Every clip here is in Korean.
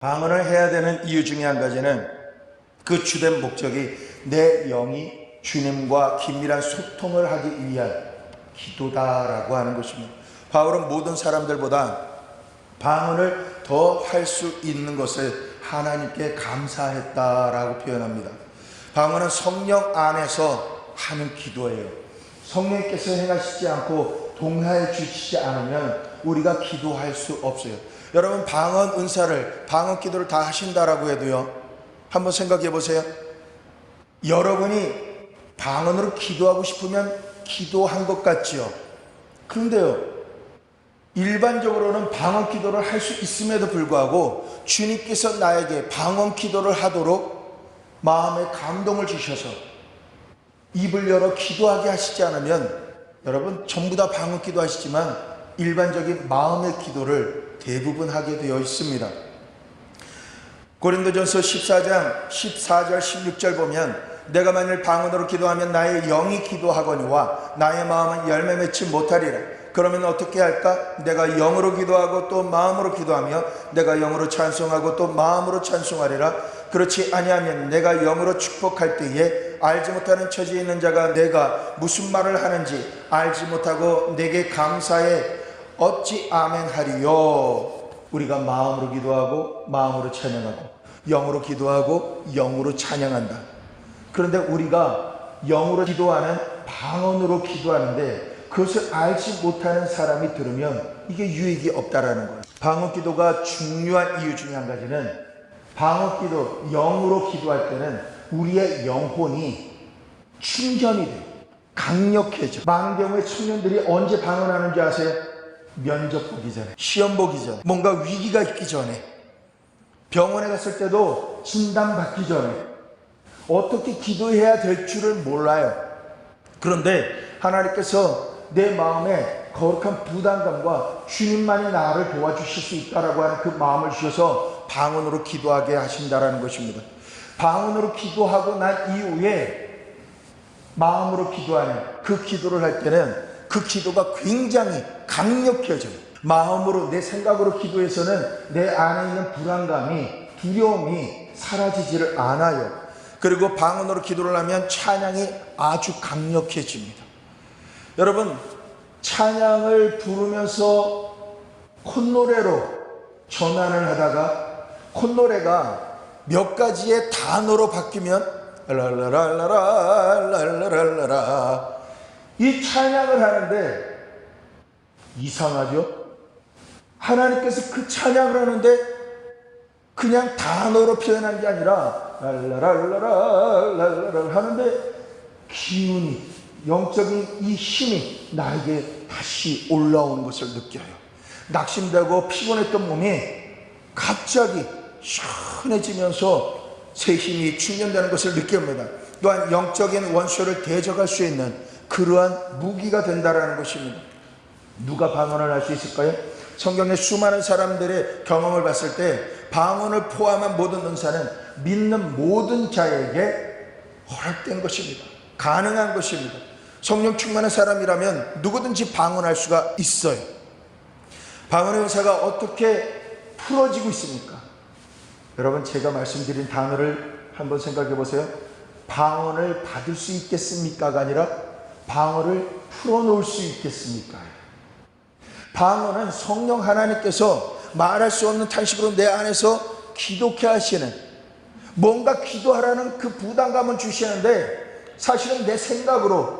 방언을 해야 되는 이유 중에 한 가지는 그 주된 목적이 내 영이 주님과 긴밀한 소통을 하기 위한 기도다라고 하는 것입니다. 바울은 모든 사람들보다 방언을 더 할 수 있는 것을 하나님께 감사했다라고 표현합니다. 방언은 성령 안에서 하는 기도예요. 성령께서 행하시지 않고 동하해 주시지 않으면 우리가 기도할 수 없어요. 여러분, 방언 은사를, 방언 기도를 다 하신다라고 해도요, 한번 생각해 보세요. 여러분이 방언으로 기도하고 싶으면 기도한 것 같지요. 그런데요, 일반적으로는 방언 기도를 할 수 있음에도 불구하고 주님께서 나에게 방언 기도를 하도록 마음에 감동을 주셔서 입을 열어 기도하게 하시지 않으면, 여러분 전부 다 방언 기도 하시지만 일반적인 마음의 기도를 대부분 하게 되어 있습니다. 고린도전서 14장 14절 16절 보면, 내가 만일 방언으로 기도하면 나의 영이 기도하거니와 나의 마음은 열매 맺지 못하리라. 그러면 어떻게 할까? 내가 영으로 기도하고 또 마음으로 기도하며 내가 영으로 찬송하고 또 마음으로 찬송하리라. 그렇지 아니하면 내가 영으로 축복할 때에 알지 못하는 처지에 있는 자가 내가 무슨 말을 하는지 알지 못하고 내게 감사해 어찌 아멘 하리요. 우리가 마음으로 기도하고 마음으로 찬양하고 영으로 기도하고 영으로 찬양한다. 그런데 우리가 영으로 기도하는, 방언으로 기도하는데 그것을 알지 못하는 사람이 들으면 이게 유익이 없다라는 거예요. 방언 기도가 중요한 이유 중에 한 가지는, 방언 기도, 영으로 기도할 때는 우리의 영혼이 충전이 돼요. 강력해져. 많은 경우에 청년들이 언제 방언하는지 아세요? 면접 보기 전에, 시험 보기 전에, 뭔가 위기가 있기 전에, 병원에 갔을 때도 진단받기 전에 어떻게 기도해야 될 줄을 몰라요. 그런데 하나님께서 내 마음에 거룩한 부담감과 주님만이 나를 도와주실 수 있다라고 하는 그 마음을 주셔서 방언으로 기도하게 하신다라는 것입니다. 방언으로 기도하고 난 이후에 마음으로 기도하는 그 기도를 할 때는 그 기도가 굉장히 강력해져요. 마음으로, 내 생각으로 기도해서는 내 안에 있는 불안감이, 두려움이 사라지지를 않아요. 그리고 방언으로 기도를 하면 찬양이 아주 강력해집니다. 여러분, 찬양을 부르면서 콧노래로 전환을 하다가 콧노래가 몇 가지의 단어로 바뀌면 랄라라라라라라라라, 이 찬양을 하는데 이상하죠? 하나님께서 그 찬양을 하는데 그냥 단어로 표현한 게 아니라 랄라랄라랄라라 하는데 기운이, 영적인 이 힘이 나에게 다시 올라오는 것을 느껴요. 낙심되고 피곤했던 몸이 갑자기 시원해지면서 새 힘이 충전되는 것을 느낍니다. 또한 영적인 원수를 대적할 수 있는 그러한 무기가 된다는 것입니다. 누가 방언을 할 수 있을까요? 성경의 수많은 사람들의 경험을 봤을 때 방언을 포함한 모든 은사는 믿는 모든 자에게 허락된 것입니다. 가능한 것입니다. 성령 충만한 사람이라면 누구든지 방언할 수가 있어요. 방언의 은사가 어떻게 풀어지고 있습니까? 여러분, 제가 말씀드린 단어를 한번 생각해 보세요. 방언을 받을 수 있겠습니까가 아니라 방언을 풀어놓을 수 있겠습니까? 방언은 성령 하나님께서 말할 수 없는 탄식으로 내 안에서 기도케 하시는, 뭔가 기도하라는 그 부담감은 주시는데 사실은 내 생각으로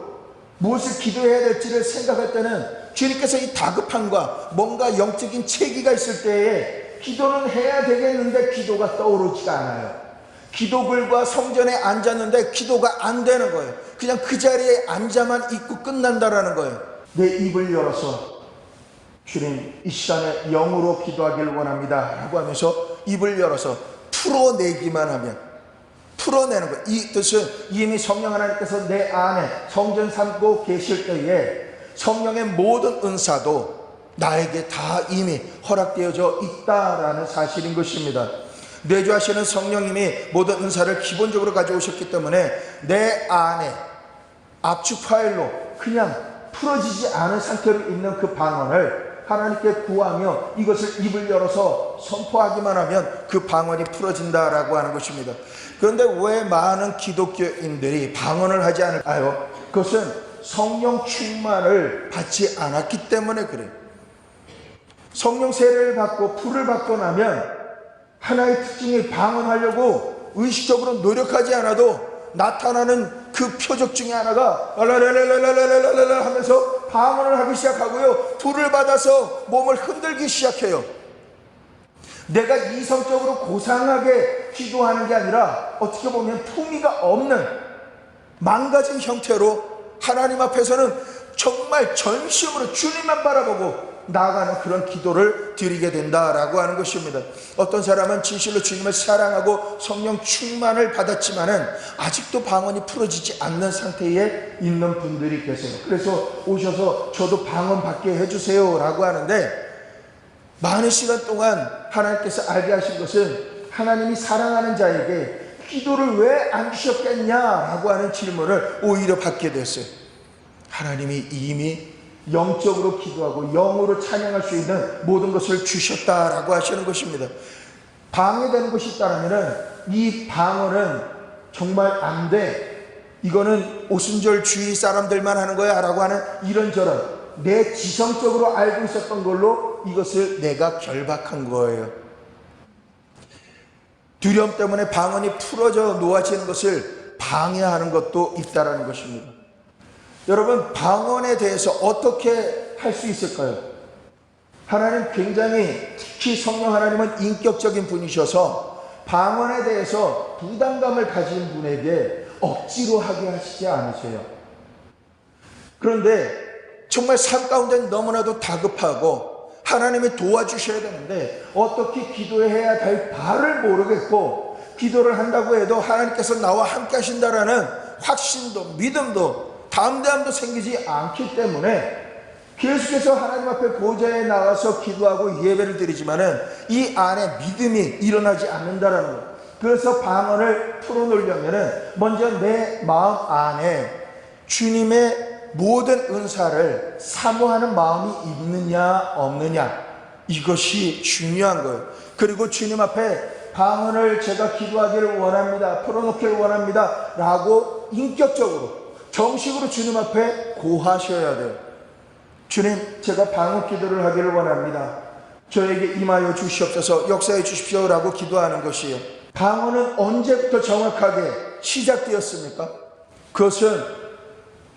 무엇을 기도해야 될지를 생각할 때는 주님께서 이 다급함과 뭔가 영적인 체기가 있을 때에 기도는 해야 되겠는데 기도가 떠오르지가 않아요. 기도글과 성전에 앉았는데 기도가 안 되는 거예요. 그냥 그 자리에 앉아만 있고 끝난다라는 거예요. 내 입을 열어서 주님, 이 시간에 영으로 기도하길 원합니다 라고 하면서 입을 열어서 풀어내기만 하면, 풀어내는 거예요. 이 뜻은 이미 성령 하나님께서 내 안에 성전 삼고 계실 때에 성령의 모든 은사도 나에게 다 이미 허락되어져 있다라는 사실인 것입니다. 내주하시는 성령님이 모든 은사를 기본적으로 가져오셨기 때문에 내 안에 압축 파일로 그냥 풀어지지 않은 상태로 있는 그 방언을 하나님께 구하며 이것을 입을 열어서 선포하기만 하면 그 방언이 풀어진다라고 하는 것입니다. 그런데 왜 많은 기독교인들이 방언을 하지 않을까요? 그것은 성령 충만을 받지 않았기 때문에 그래요. 성령 세례를 받고 불을 받고 나면 하나의 특징이 방언하려고 의식적으로 노력하지 않아도 나타나는 그 표적 중에 하나가 랄랄랄랄랄랄랄랄 하면서 방언을 하기 시작하고요, 불을 받아서 몸을 흔들기 시작해요. 내가 이성적으로 고상하게 기도하는 게 아니라 어떻게 보면 품위가 없는 망가진 형태로 하나님 앞에서는 정말 전심으로 주님만 바라보고 나아가는 그런 기도를 드리게 된다라고 하는 것입니다. 어떤 사람은 진실로 주님을 사랑하고 성령 충만을 받았지만은 아직도 방언이 풀어지지 않는 상태에 있는 분들이 계세요. 그래서 오셔서 저도 방언 받게 해주세요 라고 하는데, 많은 시간 동안 하나님께서 알게 하신 것은 하나님이 사랑하는 자에게 기도를 왜 안 주셨겠냐라고 하는 질문을 오히려 받게 됐어요. 하나님이 이미 영적으로 기도하고 영으로 찬양할 수 있는 모든 것을 주셨다라고 하시는 것입니다. 방해되는 것이 있다면 이 방언은 정말 안 돼, 이거는 오순절 주의 사람들만 하는 거야 라고 하는 이런저런 내 지성적으로 알고 있었던 걸로 이것을 내가 결박한 거예요. 두려움 때문에 방언이 풀어져 놓아지는 것을 방해하는 것도 있다라는 것입니다. 여러분, 방언에 대해서 어떻게 할 수 있을까요? 하나님 굉장히, 특히 성령 하나님은 인격적인 분이셔서 방언에 대해서 부담감을 가진 분에게 억지로 하게 하시지 않으세요. 그런데 정말 삶 가운데 너무나도 다급하고 하나님이 도와주셔야 되는데 어떻게 기도해야 될 바를 모르겠고, 기도를 한다고 해도 하나님께서 나와 함께 하신다라는 확신도 믿음도 담대함도 생기지 않기 때문에 계속해서 하나님 앞에 보좌에 나가서 기도하고 예배를 드리지만은 이 안에 믿음이 일어나지 않는다라는 거예요. 그래서 방언을 풀어놓으려면은 먼저 내 마음 안에 주님의 모든 은사를 사모하는 마음이 있느냐 없느냐, 이것이 중요한 거예요. 그리고 주님 앞에 방언을 제가 기도하기를 원합니다, 풀어놓기를 원합니다 라고 인격적으로 정식으로 주님 앞에 고하셔야 돼요. 주님, 제가 방언 기도를 하기를 원합니다, 저에게 임하여 주시옵소서, 역사해 주십시오 라고 기도하는 것이에요. 방언은 언제부터 정확하게 시작되었습니까? 그것은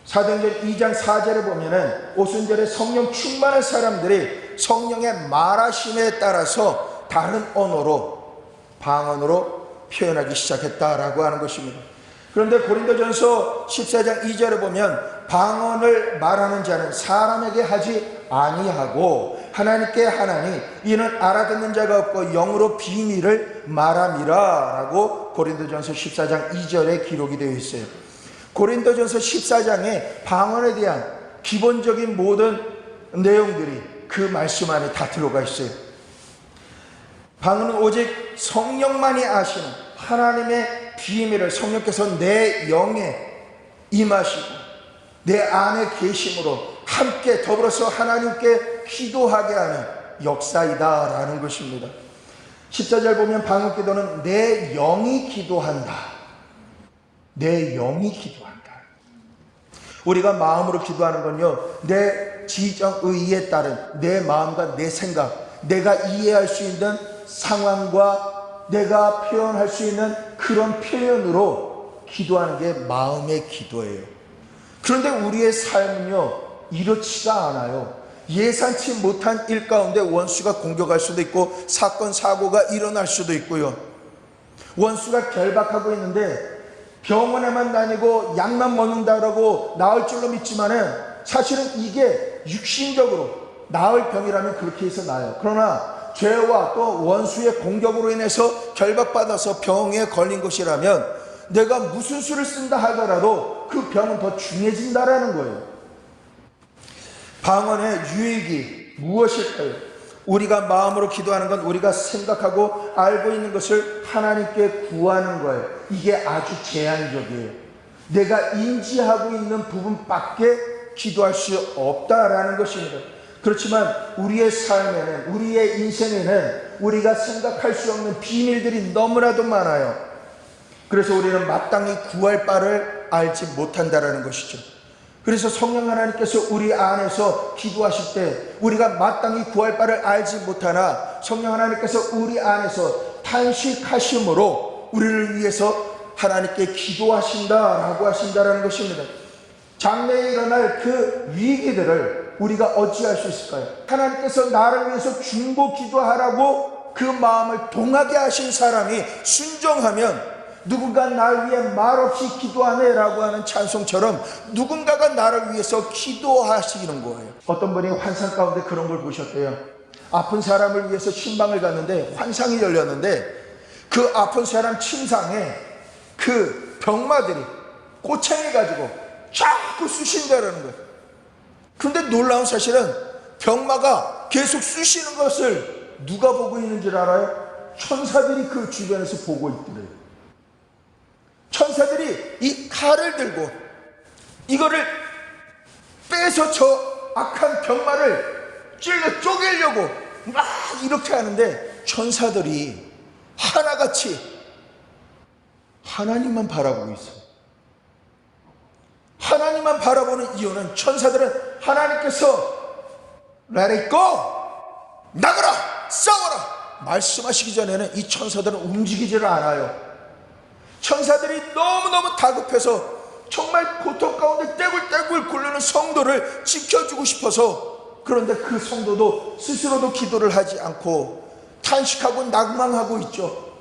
사도행전 2장 4절에 보면은 오순절에 성령 충만한 사람들이 성령의 말하심에 따라서 다른 언어로, 방언으로 표현하기 시작했다라고 하는 것입니다. 그런데 고린도전서 14장 2절에 보면 방언을 말하는 자는 사람에게 하지 아니하고 하나님께 하나니 이는 알아듣는 자가 없고 영으로 비밀을 말함이라 라고 고린도전서 14장 2절에 기록이 되어 있어요. 고린도전서 14장에 방언에 대한 기본적인 모든 내용들이 그 말씀 안에 다 들어가 있어요. 방언은 오직 성령만이 아시는 하나님의 비밀을 성령께서 내 영에 임하시고 내 안에 계심으로 함께 더불어서 하나님께 기도하게 하는 역사이다 라는 것입니다. 14절 보면 방언 기도는 내 영이 기도한다, 내 영이 기도한다. 우리가 마음으로 기도하는 건요, 내 지정의에 따른 내 마음과 내 생각, 내가 이해할 수 있는 상황과 내가 표현할 수 있는 그런 표현으로 기도하는 게 마음의 기도예요. 그런데 우리의 삶은요 이렇지가 않아요. 예상치 못한 일 가운데 원수가 공격할 수도 있고 사건 사고가 일어날 수도 있고요, 원수가 결박하고 있는데 병원에만 다니고 약만 먹는다라고 나을 줄로 믿지만은 사실은 이게 육신적으로 나을 병이라면 그렇게 해서 나아요. 그러나 죄와 또 원수의 공격으로 인해서 결박받아서 병에 걸린 것이라면 내가 무슨 수를 쓴다 하더라도 그 병은 더 중해진다라는 거예요. 방언의 유익이 무엇일까요? 우리가 마음으로 기도하는 건 우리가 생각하고 알고 있는 것을 하나님께 구하는 거예요. 이게 아주 제한적이에요. 내가 인지하고 있는 부분밖에 기도할 수 없다라는 것입니다. 그렇지만 우리의 삶에는, 우리의 인생에는 우리가 생각할 수 없는 비밀들이 너무나도 많아요. 그래서 우리는 마땅히 구할 바를 알지 못한다라는 것이죠. 그래서 성령 하나님께서 우리 안에서 기도하실 때 우리가 마땅히 구할 바를 알지 못하나 성령 하나님께서 우리 안에서 탄식하심으로 우리를 위해서 하나님께 기도하신다라고 하신다라는 것입니다. 장래에 일어날 그 위기들을 우리가 어찌할 수 있을까요? 하나님께서 나를 위해서 중보 기도하라고 그 마음을 동하게 하신 사람이 순종하면 누군가 날 위해 말없이 기도하네 라고 하는 찬송처럼 누군가가 나를 위해서 기도하시는 거예요. 어떤 분이 환상 가운데 그런 걸 보셨대요. 아픈 사람을 위해서 신방을 갔는데 환상이 열렸는데 그 아픈 사람 침상에 그 병마들이 꼬챙이 가지고 자꾸 쑤신다라는 거예요. 그런데 놀라운 사실은 병마가 계속 쑤시는 것을 누가 보고 있는 줄 알아요? 천사들이 그 주변에서 보고 있더래요. 천사들이 이 칼을 들고 이거를 빼서 저 악한 병마를 찔러 쪼개려고 막 이렇게 하는데 천사들이 하나같이 하나님만 바라보고 있어요. 하나님만 바라보는 이유는 천사들은 하나님께서 Let it go! 나가라! 싸워라! 말씀하시기 전에는 이 천사들은 움직이지를 않아요. 천사들이 너무너무 다급해서 정말 고통 가운데 떼굴떼굴 굴르는 성도를 지켜주고 싶어서, 그런데 그 성도도 스스로도 기도를 하지 않고 탄식하고 낭망하고 있죠.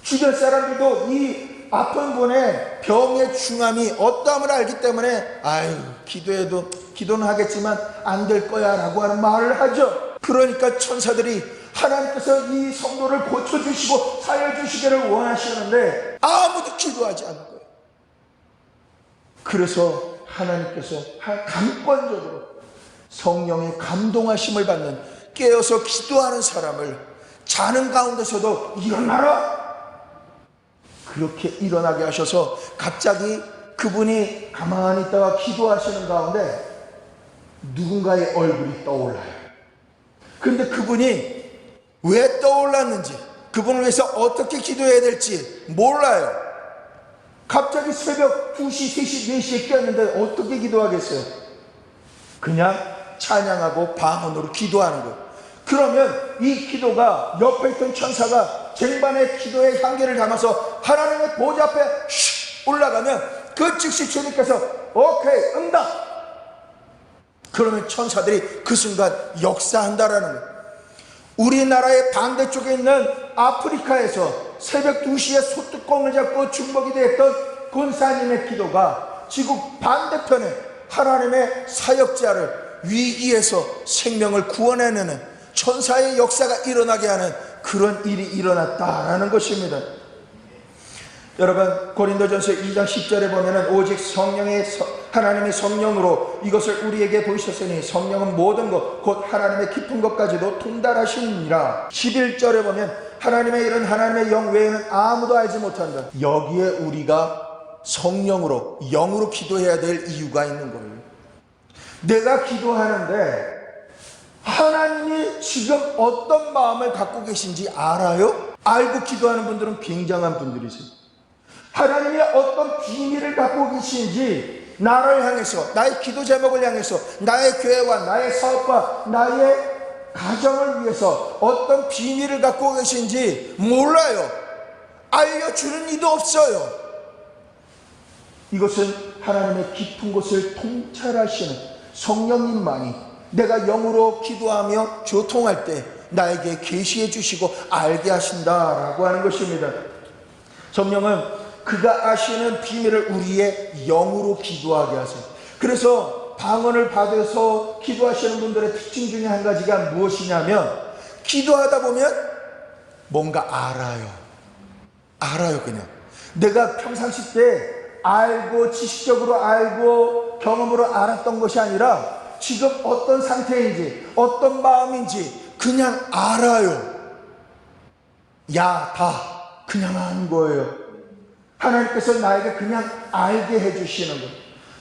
주변 사람들도 이 아픈 분의 병의 중함이 어떠함을 알기 때문에 아유 기도해도 기도는 하겠지만 안 될 거야 라고 하는 말을 하죠. 그러니까 천사들이 하나님께서 이 성도를 고쳐주시고 살려주시기를 원하시는데 아무도 기도하지 않는 거예요. 그래서 하나님께서 강권적으로 성령의 감동하심을 받는 깨어서 기도하는 사람을 자는 가운데서도 일어나라! 그렇게 일어나게 하셔서 갑자기 그분이 가만히 있다가 기도하시는 가운데 누군가의 얼굴이 떠올라요. 그런데 그분이 왜 떠올랐는지, 그분을 위해서 어떻게 기도해야 될지 몰라요. 갑자기 새벽 2시, 3시, 4시에 깨었는데 어떻게 기도하겠어요? 그냥 찬양하고 방언으로 기도하는 거예요. 그러면 이 기도가 옆에 있던 천사가 쟁반의 기도의 향기를 담아서 하나님의 보좌 앞에 올라가면 그 즉시 주님께서 오케이 응답! 그러면 천사들이 그 순간 역사한다라는 거예요. 우리나라의 반대쪽에 있는 아프리카에서 새벽 2시에 소뚜껑을 잡고 중복이 되었던 권사님의 기도가 지구 반대편에 하나님의 사역자를 위기에서 생명을 구원해내는 천사의 역사가 일어나게 하는 그런 일이 일어났다라는 것입니다. 여러분, 고린도전서 2장 10절에 보면은 오직 하나님의 성령으로 이것을 우리에게 보이셨으니 성령은 모든 것 곧 하나님의 깊은 것까지도 통달하시니라. 11절에 보면 하나님의 일은 하나님의 영 외에는 아무도 알지 못한다. 여기에 우리가 성령으로 영으로 기도해야 될 이유가 있는 거예요. 내가 기도하는데 하나님이 지금 어떤 마음을 갖고 계신지 알아요? 알고 기도하는 분들은 굉장한 분들이세요. 하나님이 어떤 비밀을 갖고 계신지 나를 향해서, 나의 기도 제목을 향해서, 나의 교회와 나의 사업과 나의 가정을 위해서 어떤 비밀을 갖고 계신지 몰라요. 알려주는 이도 없어요. 이것은 하나님의 깊은 곳을 통찰하시는 성령님만이 내가 영으로 기도하며 교통할 때 나에게 계시해 주시고 알게 하신다라고 하는 것입니다. 성령은 그가 아시는 비밀을 우리의 영으로 기도하게 하세요. 그래서 방언을 받아서 기도하시는 분들의 특징 중에 한 가지가 무엇이냐면 기도하다 보면 뭔가 알아요. 그냥 내가 평상시 때 알고 지식적으로 알고 경험으로 알았던 것이 아니라 지금 어떤 상태인지 어떤 마음인지 그냥 알아요. 다 그냥 아는 거예요. 하나님께서 나에게 그냥 알게 해주시는 것.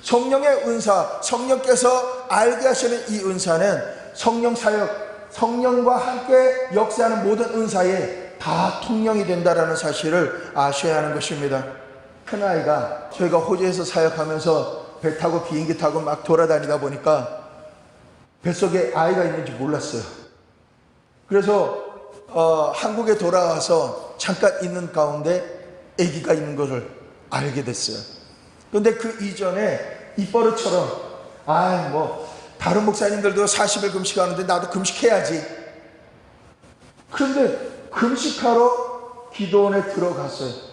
성령의 은사, 성령께서 알게 하시는 이 은사는 성령 사역, 성령과 함께 역사하는 모든 은사에 다 통용이 된다라는 사실을 아셔야 하는 것입니다. 큰아이가 저희가 호주에서 사역하면서 배 타고 비행기 타고 막 돌아다니다 보니까 뱃속에 아이가 있는지 몰랐어요. 그래서 한국에 돌아와서 잠깐 있는 가운데 아기가 있는 것을 알게 됐어요. 그런데 그 이전에 입버릇처럼 다른 목사님들도 40일 금식하는데 나도 금식해야지. 그런데 금식하러 기도원에 들어갔어요.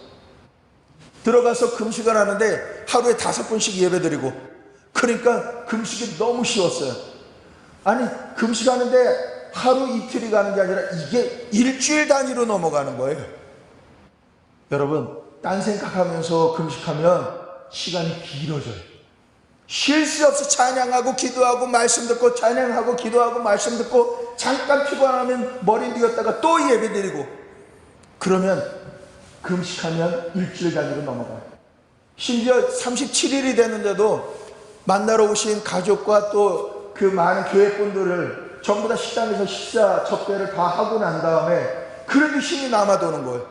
들어가서 금식을 하는데 하루에 5번씩 예배드리고, 그러니까 금식이 너무 쉬웠어요. 아니, 금식하는데 하루 이틀이 가는 게 아니라 이게 일주일 단위로 넘어가는 거예요. 여러분, 딴 생각하면서 금식하면 시간이 길어져요. 쉴 새 없이 찬양하고 기도하고 말씀 듣고, 찬양하고 기도하고 말씀 듣고, 잠깐 피곤하면 머리 누웠다가 또 예배드리고, 그러면 금식하면 일주일 단위로 넘어가요. 심지어 37일이 됐는데도 만나러 오신 가족과 또 그 많은 교회분들을 전부 다 식당에서 식사 접대를 다 하고 난 다음에 그래도 힘이 남아도는 거예요.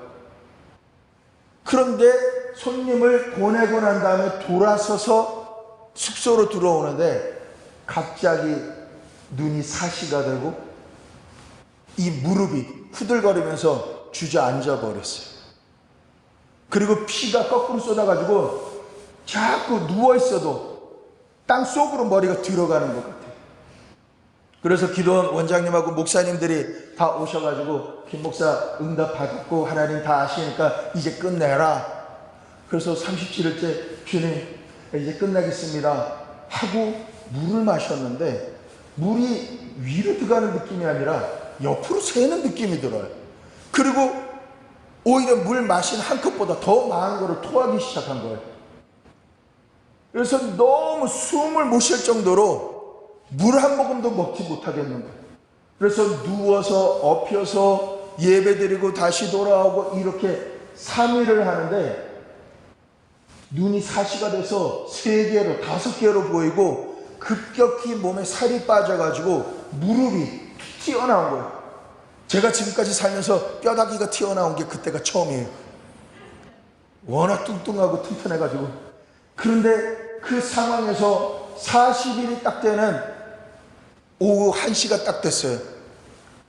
그런데 손님을 보내고 난 다음에 돌아서서 숙소로 들어오는데 갑자기 눈이 사시가 되고 이 무릎이 후들거리면서 주저앉아 버렸어요. 그리고 피가 거꾸로 쏟아가지고 자꾸 누워있어도 땅 속으로 머리가 들어가는 것 같아요. 그래서 기도원 원장님하고 목사님들이 다 오셔가지고 김 목사 응답 받았고 하나님 다 아시니까 이제 끝내라. 그래서 37일째 주님 이제 끝나겠습니다 하고 물을 마셨는데 물이 위로 들어가는 느낌이 아니라 옆으로 새는 느낌이 들어요. 그리고 오히려 물 마신 한 컵보다 더 많은 거를 토하기 시작한 거예요. 그래서 너무 숨을 못 쉴 정도로 물 한 모금도 먹지 못하겠는 거예요. 그래서 누워서 엎혀서 예배드리고 다시 돌아오고 이렇게 3일을 하는데 눈이 사시가 돼서 3개로 5개로 보이고 급격히 몸에 살이 빠져가지고 무릎이 튀어나온 거예요. 제가 지금까지 살면서 뼈다귀가 튀어나온 게 그때가 처음이에요. 워낙 뚱뚱하고 튼튼해가지고. 그런데 그 상황에서 40일이 딱 되는 오후 1시가 딱 됐어요.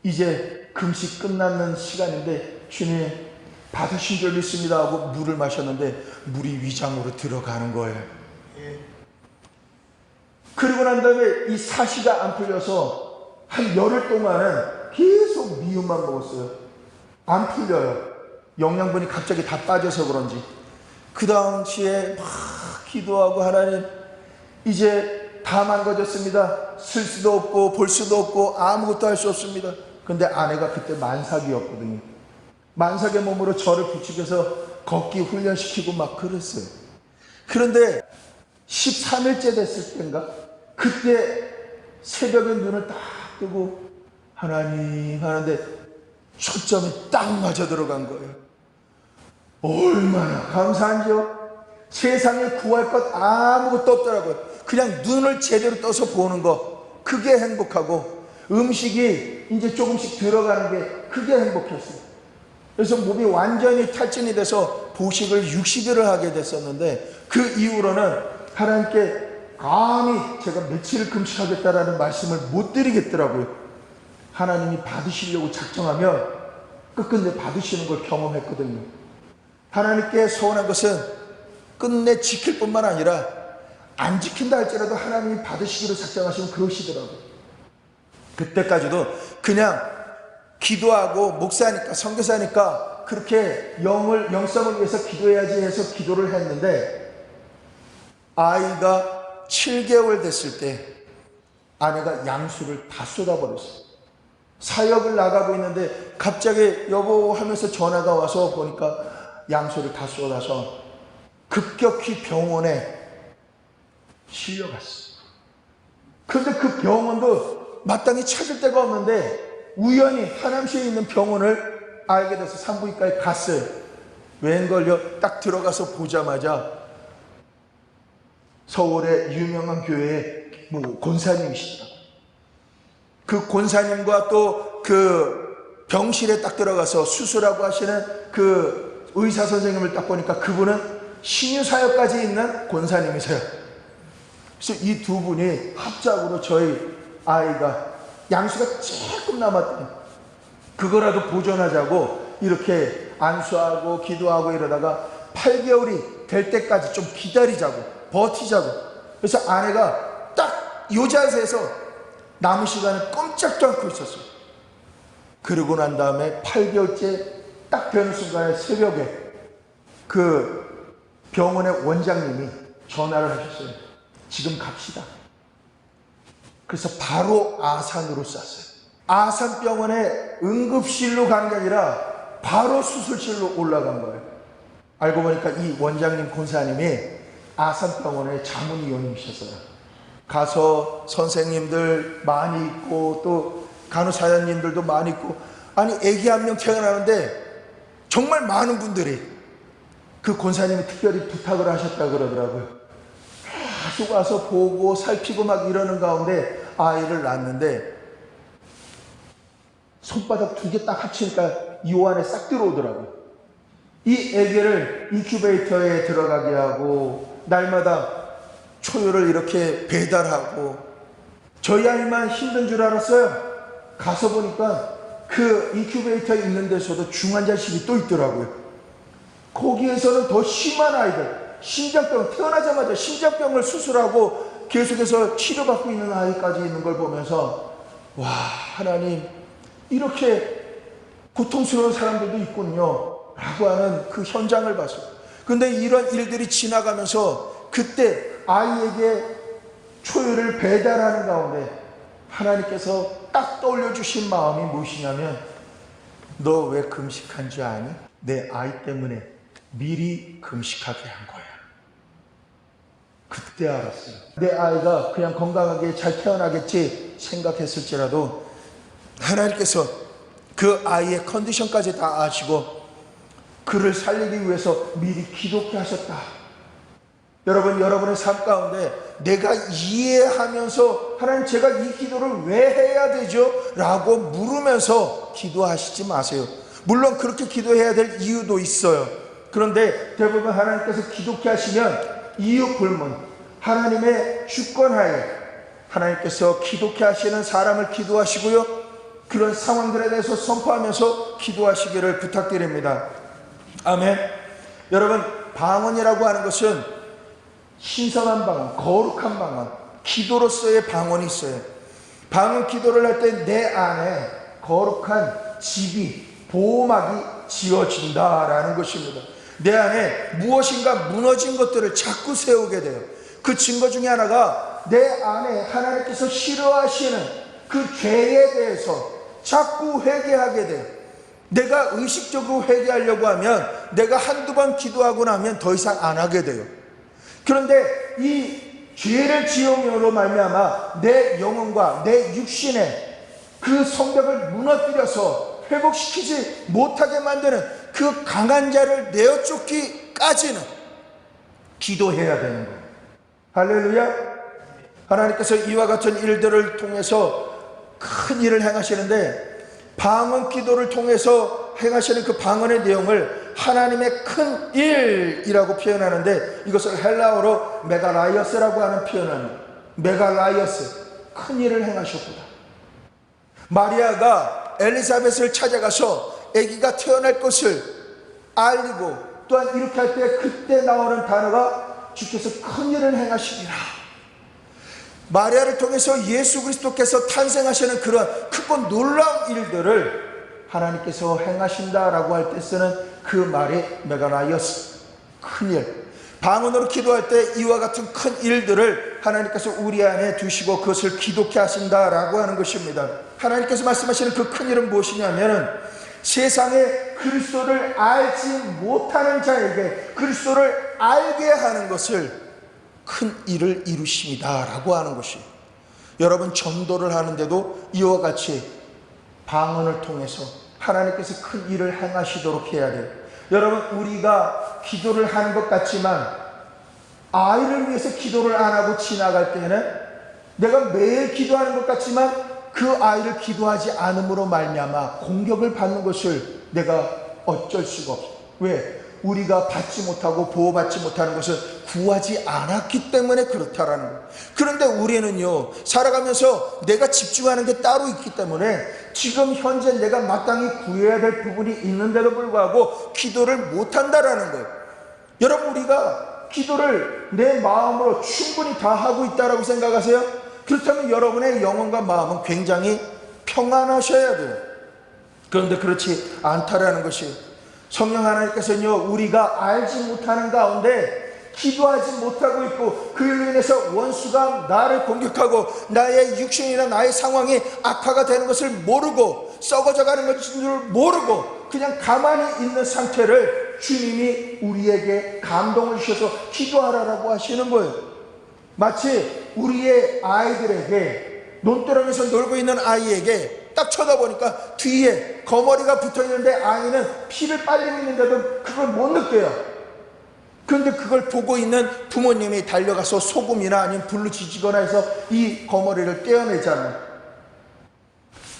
이제 금식 끝나는 시간인데 주님 받으신 줄 믿습니다 하고 물을 마셨는데 물이 위장으로 들어가는 거예요. 그리고 난 다음에 이 사시가 안 풀려서 한 열흘 동안은 계속 미움만 먹었어요. 안 풀려요. 영양분이 갑자기 다 빠져서 그런지. 그 당시에 막 기도하고 하나님 이제 다 망가졌습니다. 쓸 수도 없고 볼 수도 없고 아무것도 할 수 없습니다. 근데 아내가 그때 만삭이었거든요. 만삭의 몸으로 저를 부축해서 걷기 훈련시키고 막 그랬어요. 그런데 13일째 됐을 때인가 그때 새벽에 눈을 딱 뜨고 하나님 하는데 초점이 딱 맞아 들어간 거예요. 얼마나 감사한지요. 세상에 구할 것 아무것도 없더라고요. 그냥 눈을 제대로 떠서 보는 거, 그게 행복하고 음식이 이제 조금씩 들어가는 게 그게 행복했어요. 그래서 몸이 완전히 탈진이 돼서 보식을 60일을 하게 됐었는데 그 이후로는 하나님께 감히 제가 며칠을 금식하겠다라는 말씀을 못 드리겠더라고요. 하나님이 받으시려고 작정하면 끝끝내 받으시는 걸 경험했거든요. 하나님께 서운한 것은 끝내 지킬 뿐만 아니라 안 지킨다 할지라도 하나님이 받으시기로 작정하시면 그러시더라고요. 그때까지도 그냥 기도하고 목사니까 선교사니까 그렇게 영성을 위해서 기도해야지 해서 기도를 했는데 아이가 7개월 됐을 때 아내가 양수를 다 쏟아버렸어요. 사역을 나가고 있는데 갑자기 여보 하면서 전화가 와서 보니까 양수를 다 쏟아서 급격히 병원에 실려갔어요. 그런데 그 병원도 마땅히 찾을 데가 없는데 우연히 하남시에 있는 병원을 알게 돼서 산부인과에 갔어요. 웬걸요? 딱 들어가서 보자마자 서울의 유명한 교회의 권사님이시더라고요. 그 권사님과 또 그 병실에 딱 들어가서 수술하고 하시는 그 의사 선생님을 딱 보니까 그분은 신유사역까지 있는 권사님이세요. 그래서 이 두 분이 합작으로 저희 아이가 양수가 조금 남았더니 그거라도 보존하자고 이렇게 안수하고 기도하고 이러다가 8개월이 될 때까지 좀 기다리자고 버티자고, 그래서 아내가 딱 이 자세에서 남은 시간을 꼼짝도 않고 있었어요. 그러고 난 다음에 8개월째 딱 되는 순간에 새벽에 그 병원의 원장님이 전화를 하셨어요. 지금 갑시다. 그래서 바로 아산으로 쐈어요. 아산병원에 응급실로 가는 게 아니라 바로 수술실로 올라간 거예요. 알고 보니까 이 원장님 권사님이 아산병원의 자문위원이셨어요. 가서 선생님들 많이 있고 또 간호사님들도 많이 있고, 아니 애기 한 명 태어나는데 정말 많은 분들이 그 권사님이 특별히 부탁을 하셨다 그러더라고요. 계속 와서 보고 살피고 막 이러는 가운데 아이를 낳았는데 손바닥 2개 딱 합치니까 이 안에 싹 들어오더라고요. 이 아기를 인큐베이터에 들어가게 하고 날마다 초유를 이렇게 배달하고, 저희 아이만 힘든 줄 알았어요. 가서 보니까 그 인큐베이터에 있는 데서도 중환자실이 또 있더라고요. 거기에서는 더 심한 아이들, 심장병, 태어나자마자 심장병을 수술하고 계속해서 치료받고 있는 아이까지 있는 걸 보면서 와, 하나님 이렇게 고통스러운 사람들도 있군요 라고 하는 그 현장을 봤어요. 근데 이런 일들이 지나가면서 그때 아이에게 초유를 배달하는 가운데 하나님께서 딱 떠올려 주신 마음이 무엇이냐면, 너 왜 금식한 줄 아니? 내 아이 때문에 미리 금식하게 한 거야. 그때 알았어요. 내 아이가 그냥 건강하게 잘 태어나겠지 생각했을지라도 하나님께서 그 아이의 컨디션까지 다 아시고 그를 살리기 위해서 미리 기도케 하셨다. 여러분, 여러분의 삶 가운데 내가 이해하면서 하나님 제가 이 기도를 왜 해야 되죠? 라고 물으면서 기도하시지 마세요. 물론 그렇게 기도해야 될 이유도 있어요. 그런데 대부분 하나님께서 기도케 하시면 이유 불문, 하나님의 주권하에 하나님께서 기도케 하시는 사람을 기도하시고요, 그런 상황들에 대해서 선포하면서 기도하시기를 부탁드립니다. 아멘. 여러분, 방언이라고 하는 것은 신성한 방언, 거룩한 방언, 기도로서의 방언이 있어요. 방언 기도를 할 때 내 안에 거룩한 집이, 보호막이 지어진다라는 것입니다. 내 안에 무엇인가 무너진 것들을 자꾸 세우게 돼요. 그 증거 중에 하나가 내 안에 하나님께서 싫어하시는 그 죄에 대해서 자꾸 회개하게 돼요. 내가 의식적으로 회개하려고 하면 내가 한두 번 기도하고 나면 더 이상 안 하게 돼요. 그런데 이 죄를 지음으로 말미암아 내 영혼과 내 육신의 그 성벽을 무너뜨려서 회복시키지 못하게 만드는 그 강한 자를 내어 쫓기까지는 기도해야 되는 거예요. 할렐루야. 하나님께서 이와 같은 일들을 통해서 큰 일을 행하시는데, 방언 기도를 통해서 행하시는 그 방언의 내용을 하나님의 큰 일이라고 표현하는데, 이것을 헬라어로 메갈라이어스라고 하는 표현을, 메갈라이어스, 큰 일을 행하셨구나. 마리아가 엘리사벳을 찾아가서 아기가 태어날 것을 알리고, 또한 이렇게 할 때 그때 나오는 단어가 주께서 큰 일을 행하시리라. 마리아를 통해서 예수 그리스도께서 탄생하시는 그런 크고 놀라운 일들을 하나님께서 행하신다라고 할 때 쓰는 그 말이 메가나이어스, 큰 일. 방언으로 기도할 때 이와 같은 큰 일들을 하나님께서 우리 안에 두시고 그것을 기도케 하신다라고 하는 것입니다. 하나님께서 말씀하시는 그 큰 일은 무엇이냐면, 세상에 그리스도를 알지 못하는 자에게 그리스도를 알게 하는 것을 큰 일을 이루십니다 라고 하는 것이, 여러분 전도를 하는데도 이와 같이 방언을 통해서 하나님께서 큰 일을 행하시도록 해야 돼요. 여러분, 우리가 기도를 하는 것 같지만 아이를 위해서 기도를 안 하고 지나갈 때는 내가 매일 기도하는 것 같지만 그 아이를 기도하지 않음으로 말미암아 공격을 받는 것을 내가 어쩔 수가 없어. 왜? 우리가 받지 못하고 보호받지 못하는 것은 구하지 않았기 때문에 그렇다라는 거예요. 그런데 우리는요, 살아가면서 내가 집중하는 게 따로 있기 때문에 지금 현재 내가 마땅히 구해야 될 부분이 있는데도 불구하고 기도를 못한다라는 거예요. 여러분, 우리가 기도를 내 마음으로 충분히 다 하고 있다라고 생각하세요? 그렇다면 여러분의 영혼과 마음은 굉장히 평안하셔야 돼요. 그런데 그렇지 않다라는 것이, 성령 하나님께서는요, 우리가 알지 못하는 가운데 기도하지 못하고 있고, 그로 인해서 원수가 나를 공격하고 나의 육신이나 나의 상황이 악화가 되는 것을 모르고 썩어져 가는 것을 모르고 그냥 가만히 있는 상태를 주님이 우리에게 감동을 주셔서 기도하라라고 하시는 거예요. 마치 우리의 아이들에게, 논두렁에서 놀고 있는 아이에게 딱 쳐다보니까 뒤에 거머리가 붙어있는데 아이는 피를 빨리고 있는데도 그걸 못 느껴요. 그런데 그걸 보고 있는 부모님이 달려가서 소금이나 아니면 불로 지지거나 해서 이 거머리를 떼어내잖아요.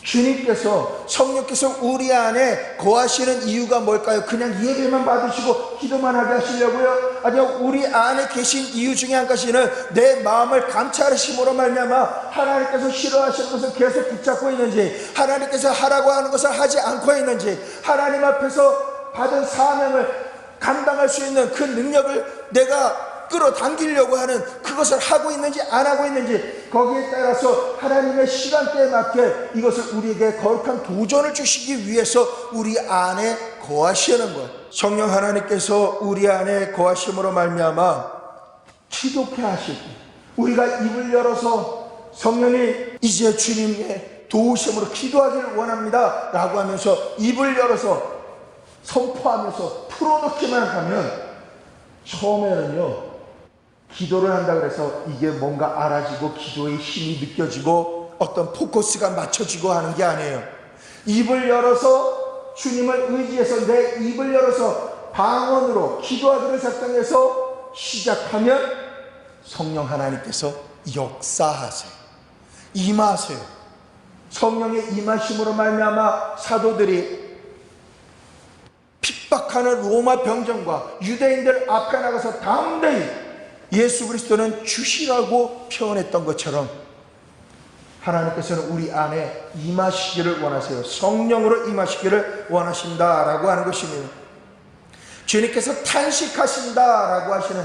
주님께서, 성령께서 우리 안에 거하시는 이유가 뭘까요? 그냥 예배만 받으시고 기도만 하게 하시려고요? 아니요, 우리 안에 계신 이유 중에 한 가지는 내 마음을 감찰하심으로 말미암아 하나님께서 싫어하시는 것을 계속 붙잡고 있는지, 하나님께서 하라고 하는 것을 하지 않고 있는지, 하나님 앞에서 받은 사명을 감당할 수 있는 그 능력을 내가 끌어당기려고 하는 그것을 하고 있는지 안 하고 있는지, 거기에 따라서 하나님의 시간대에 맞게 이것을 우리에게 거룩한 도전을 주시기 위해서 우리 안에 거하시는 것. 성령 하나님께서 우리 안에 거하심으로 말미암아 기도케 하실 때 우리가 입을 열어서 성령이 이제 주님의 도우심으로 기도하기를 원합니다 라고 하면서 입을 열어서 선포하면서 풀어놓기만 하면, 처음에는요, 기도를 한다 그래서 이게 뭔가 알아지고 기도의 힘이 느껴지고 어떤 포커스가 맞춰지고 하는 게 아니에요. 입을 열어서 주님을 의지해서 내 입을 열어서 방언으로 기도하기를 작정해서 시작하면 성령 하나님께서 역사하세요. 임하세요. 성령의 임하심으로 말미암아 사도들이 핍박하는 로마 병정과 유대인들 앞에 나가서 담대히 예수 그리스도는 주시라고 표현했던 것처럼 하나님께서는 우리 안에 임하시기를 원하세요. 성령으로 임하시기를 원하신다라고 하는 것입니다. 주님께서 탄식하신다라고 하시는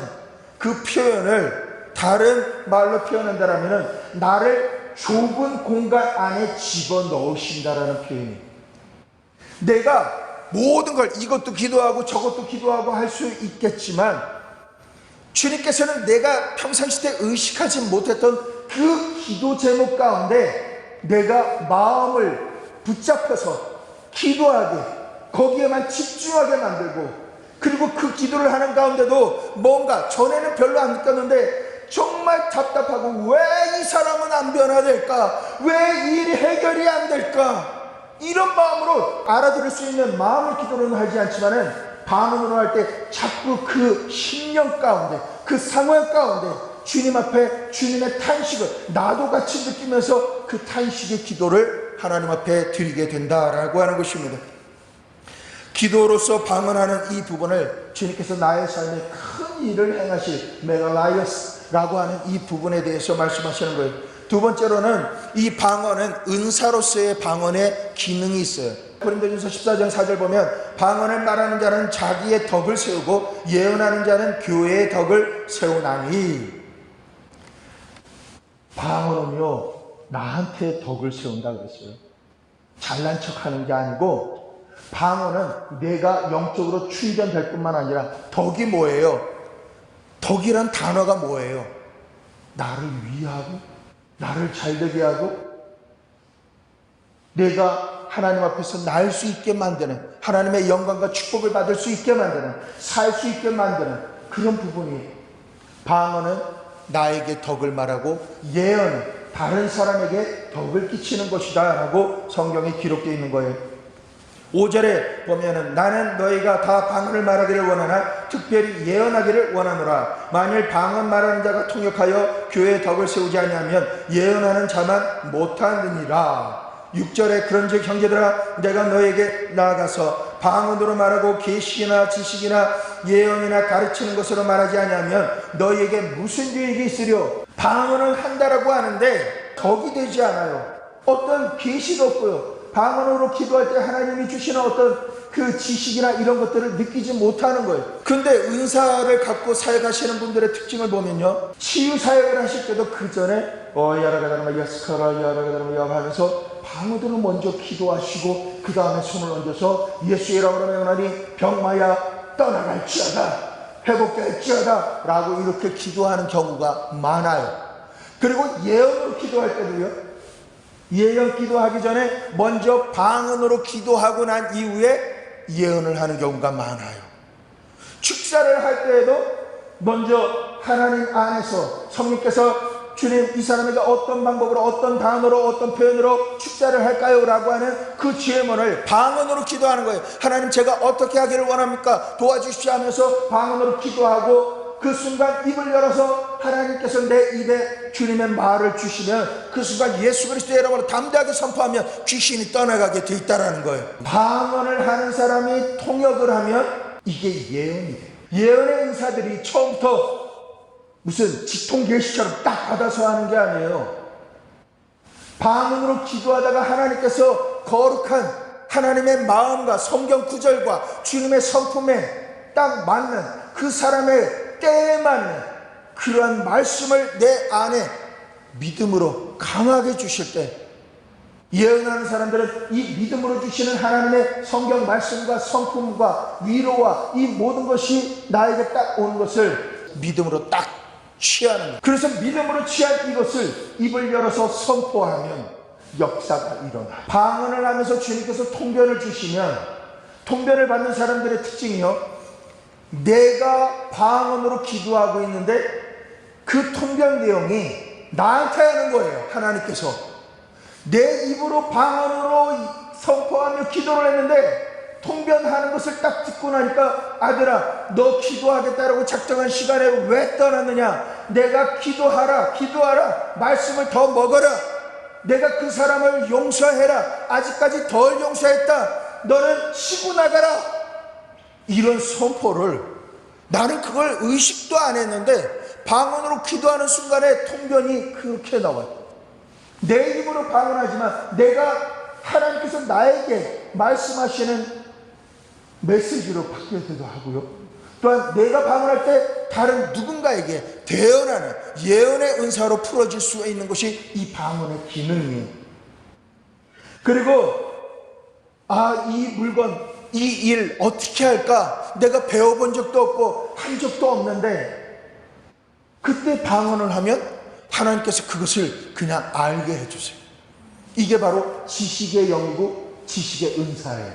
그 표현을 다른 말로 표현한다면 나를 좁은 공간 안에 집어넣으신다라는 표현이에요. 내가 모든 걸, 이것도 기도하고 저것도 기도하고 할 수 있겠지만 주님께서는 내가 평상시 때 의식하지 못했던 그 기도 제목 가운데 내가 마음을 붙잡혀서 기도하게, 거기에만 집중하게 만들고, 그리고 그 기도를 하는 가운데도 뭔가 전에는 별로 안 느꼈는데 정말 답답하고, 왜 이 사람은 안 변화될까? 왜 이 일이 해결이 안 될까? 이런 마음으로 알아들을 수 있는 마음을 기도는 하지 않지만은 반응으로 할 때 자꾸 그 심령 가운데, 그 상황 가운데 주님 앞에 주님의 탄식을 나도 같이 느끼면서 그 탄식의 기도를 하나님 앞에 드리게 된다라고 하는 것입니다. 기도로서 방언하는 이 부분을 주님께서 나의 삶에 큰 일을 행하실 메갈라이어스라고 하는 이 부분에 대해서 말씀하시는 거예요. 두 번째로는 이 방언은 은사로서의 방언의 기능이 있어요. 고린도전서 14장 4절 보면 방언을 말하는 자는 자기의 덕을 세우고 예언하는 자는 교회의 덕을 세우나니. 방언은요, 나한테 덕을 세운다 그랬어요. 잘난 척하는 게 아니고, 방언은 내가 영적으로 충전될 뿐만 아니라 덕이 뭐예요? 덕이란 단어가 뭐예요? 나를 위하고 나를 잘되게 하고 내가 하나님 앞에서 날 수 있게 만드는, 하나님의 영광과 축복을 받을 수 있게 만드는, 살 수 있게 만드는 그런 부분이, 방언은 나에게 덕을 말하고 예언은 다른 사람에게 덕을 끼치는 것이다 라고 성경에 기록되어 있는 거예요. 5절에 보면은 나는 너희가 다 방언을 말하기를 원하나 특별히 예언하기를 원하노라. 만일 방언 말하는 자가 통역하여 교회의 덕을 세우지 아니하면 예언하는 자만 못하느니라. 6절에 그런즉 형제들아 내가 너에게 나아가서 방언으로 말하고 계시나 지식이나 예언이나 가르치는 것으로 말하지 아니하면 너희에게 무슨 유익이 있으려. 방언을 한다라고 하는데 덕이 되지 않아요. 어떤 계시도 없고요. 방언으로 기도할 때 하나님이 주시는 어떤 그 지식이나 이런 것들을 느끼지 못하는 거예요. 근데 은사를 갖고 사역하시는 분들의 특징을 보면요, 치유 사역을 하실 때도 그 전에 야라가다르마 야스카라 야라가다르마 하면서 방언으로 먼저 기도하시고 그 다음에 손을 얹어서 예수의 이름으로 명하니 병마야 떠나갈지어다, 회복될지어다 라고 이렇게 기도하는 경우가 많아요. 그리고 예언으로 기도할 때도요, 예언 기도하기 전에 먼저 방언으로 기도하고 난 이후에 예언을 하는 경우가 많아요. 축사를 할 때에도 먼저 하나님 안에서 성령께서 주님 이 사람에게 어떤 방법으로 어떤 단어로 어떤 표현으로 축사를 할까요? 라고 하는 그 질문을 방언으로 기도하는 거예요. 하나님 제가 어떻게 하기를 원합니까? 도와주십시오 하면서 방언으로 기도하고 그 순간 입을 열어서 하나님께서 내 입에 주님의 말을 주시면 그 순간 예수 그리스도의 이름으로 담대하게 선포하면 귀신이 떠나가게 돼 있다는 거예요. 방언을 하는 사람이 통역을 하면 이게 예언이 돼요. 예언의 은사들이 처음부터 무슨 직통계시처럼 딱 받아서 하는 게 아니에요. 방언으로 기도하다가 하나님께서 거룩한 하나님의 마음과 성경 구절과 주님의 성품에 딱 맞는 그 사람의 때에 맞는 그러한 말씀을 내 안에 믿음으로 강하게 주실 때, 예언하는 사람들은 이 믿음으로 주시는 하나님의 성경 말씀과 성품과 위로와 이 모든 것이 나에게 딱 오는 것을 믿음으로 딱 취하는 거예요. 그래서 믿음으로 취한 이것을 입을 열어서 선포하면 역사가 일어나. 방언을 하면서 주님께서 통변을 주시면, 통변을 받는 사람들의 특징이요, 내가 방언으로 기도하고 있는데 그 통변 내용이 나한테 하는 거예요. 하나님께서 내 입으로 방언으로 선포하며 기도를 했는데 통변하는 것을 딱 듣고 나니까 아들아 너 기도하겠다라고 작정한 시간에 왜 떠났느냐, 내가 기도하라 말씀을 더 먹어라, 내가 그 사람을 용서해라, 아직까지 덜 용서했다, 너는 쉬고 나가라, 이런 선포를 나는 그걸 의식도 안 했는데 방언으로 기도하는 순간에 통변이 그렇게 나와요. 내 입으로 방언하지만 내가 하나님께서 나에게 말씀하시는 메시지로 바뀌어지기도 하고요, 또한 내가 방언할 때 다른 누군가에게 대언하는 예언의 은사로 풀어질 수 있는 것이 이 방언의 기능이에요. 그리고 이 물건 이 일 어떻게 할까? 내가 배워본 적도 없고 한 적도 없는데 그때 방언을 하면 하나님께서 그것을 그냥 알게 해주세요. 이게 바로 지식의 영이고 지식의 은사예요.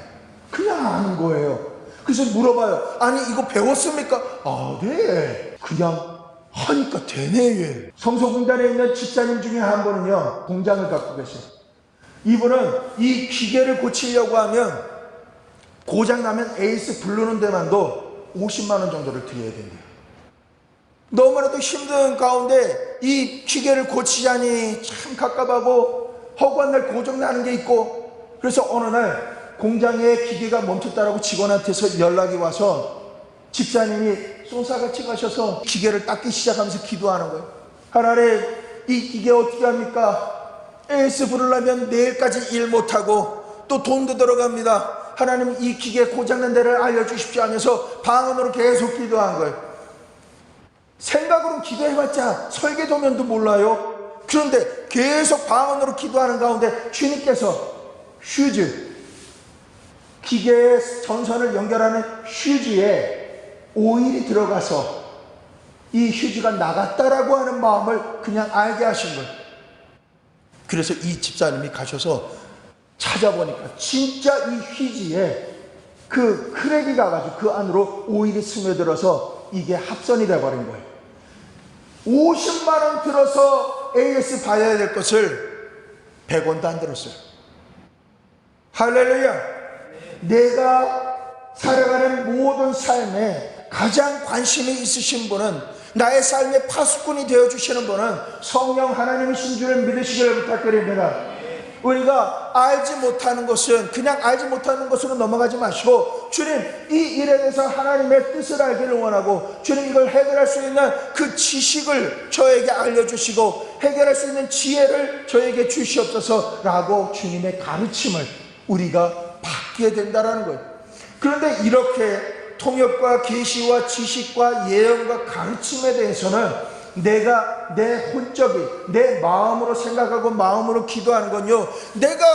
그냥 아는 거예요. 그래서 물어봐요. 아니 이거 배웠습니까? 네. 그냥 하니까 되네. 성소공단에 있는 집사님 중에 한 분은요, 공장을 갖고 계세요. 이분은 이 기계를 고치려고 하면 고장나면 에이스 부르는 데만도 50만 원 정도를 드려야 된대요. 너무나도 힘든 가운데 이 기계를 고치자니 참 갑갑하고 허구한 날 고장나는 게 있고, 그래서 어느 날 공장에 기계가 멈췄다라고 직원한테서 연락이 와서 집사님이 쏘사같이 가셔서 기계를 닦기 시작하면서 기도하는 거예요. 하나님 이 기계 어떻게 합니까? 에이스 부르려면 내일까지 일 못하고 또 돈도 들어갑니다. 하나님 이 기계 고장난 데를 알려주십시오 하면서 방언으로 계속 기도한 거예요. 생각으로 기도해봤자 설계도면도 몰라요. 그런데 계속 방언으로 기도하는 가운데 주님께서 휴즈, 기계의 전선을 연결하는 휴즈에 오일이 들어가서 이 휴즈가 나갔다라고 하는 마음을 그냥 알게 하신 거예요. 그래서 이 집사님이 가셔서 찾아보니까 진짜 이 휴지에 그 크랙이 가가지고 그 안으로 오일이 스며들어서 이게 합선이 돼버린 거예요. 50만 원 들어서 AS 봐야 될 것을 100원도 안 들었어요. 할렐루야. 내가 살아가는 모든 삶에 가장 관심이 있으신 분은, 나의 삶의 파수꾼이 되어주시는 분은 성령 하나님이신 줄을 믿으시기를 부탁드립니다. 우리가 알지 못하는 것은 그냥 알지 못하는 것으로 넘어가지 마시고, 주님 이 일에 대해서 하나님의 뜻을 알기를 원하고, 주님 이걸 해결할 수 있는 그 지식을 저에게 알려주시고 해결할 수 있는 지혜를 저에게 주시옵소서 라고 주님의 가르침을 우리가 받게 된다는 거예요. 그런데 이렇게 통역과 계시와 지식과 예언과 가르침에 대해서는 내가 내 혼적이 내 마음으로 생각하고 마음으로 기도하는 건요, 내가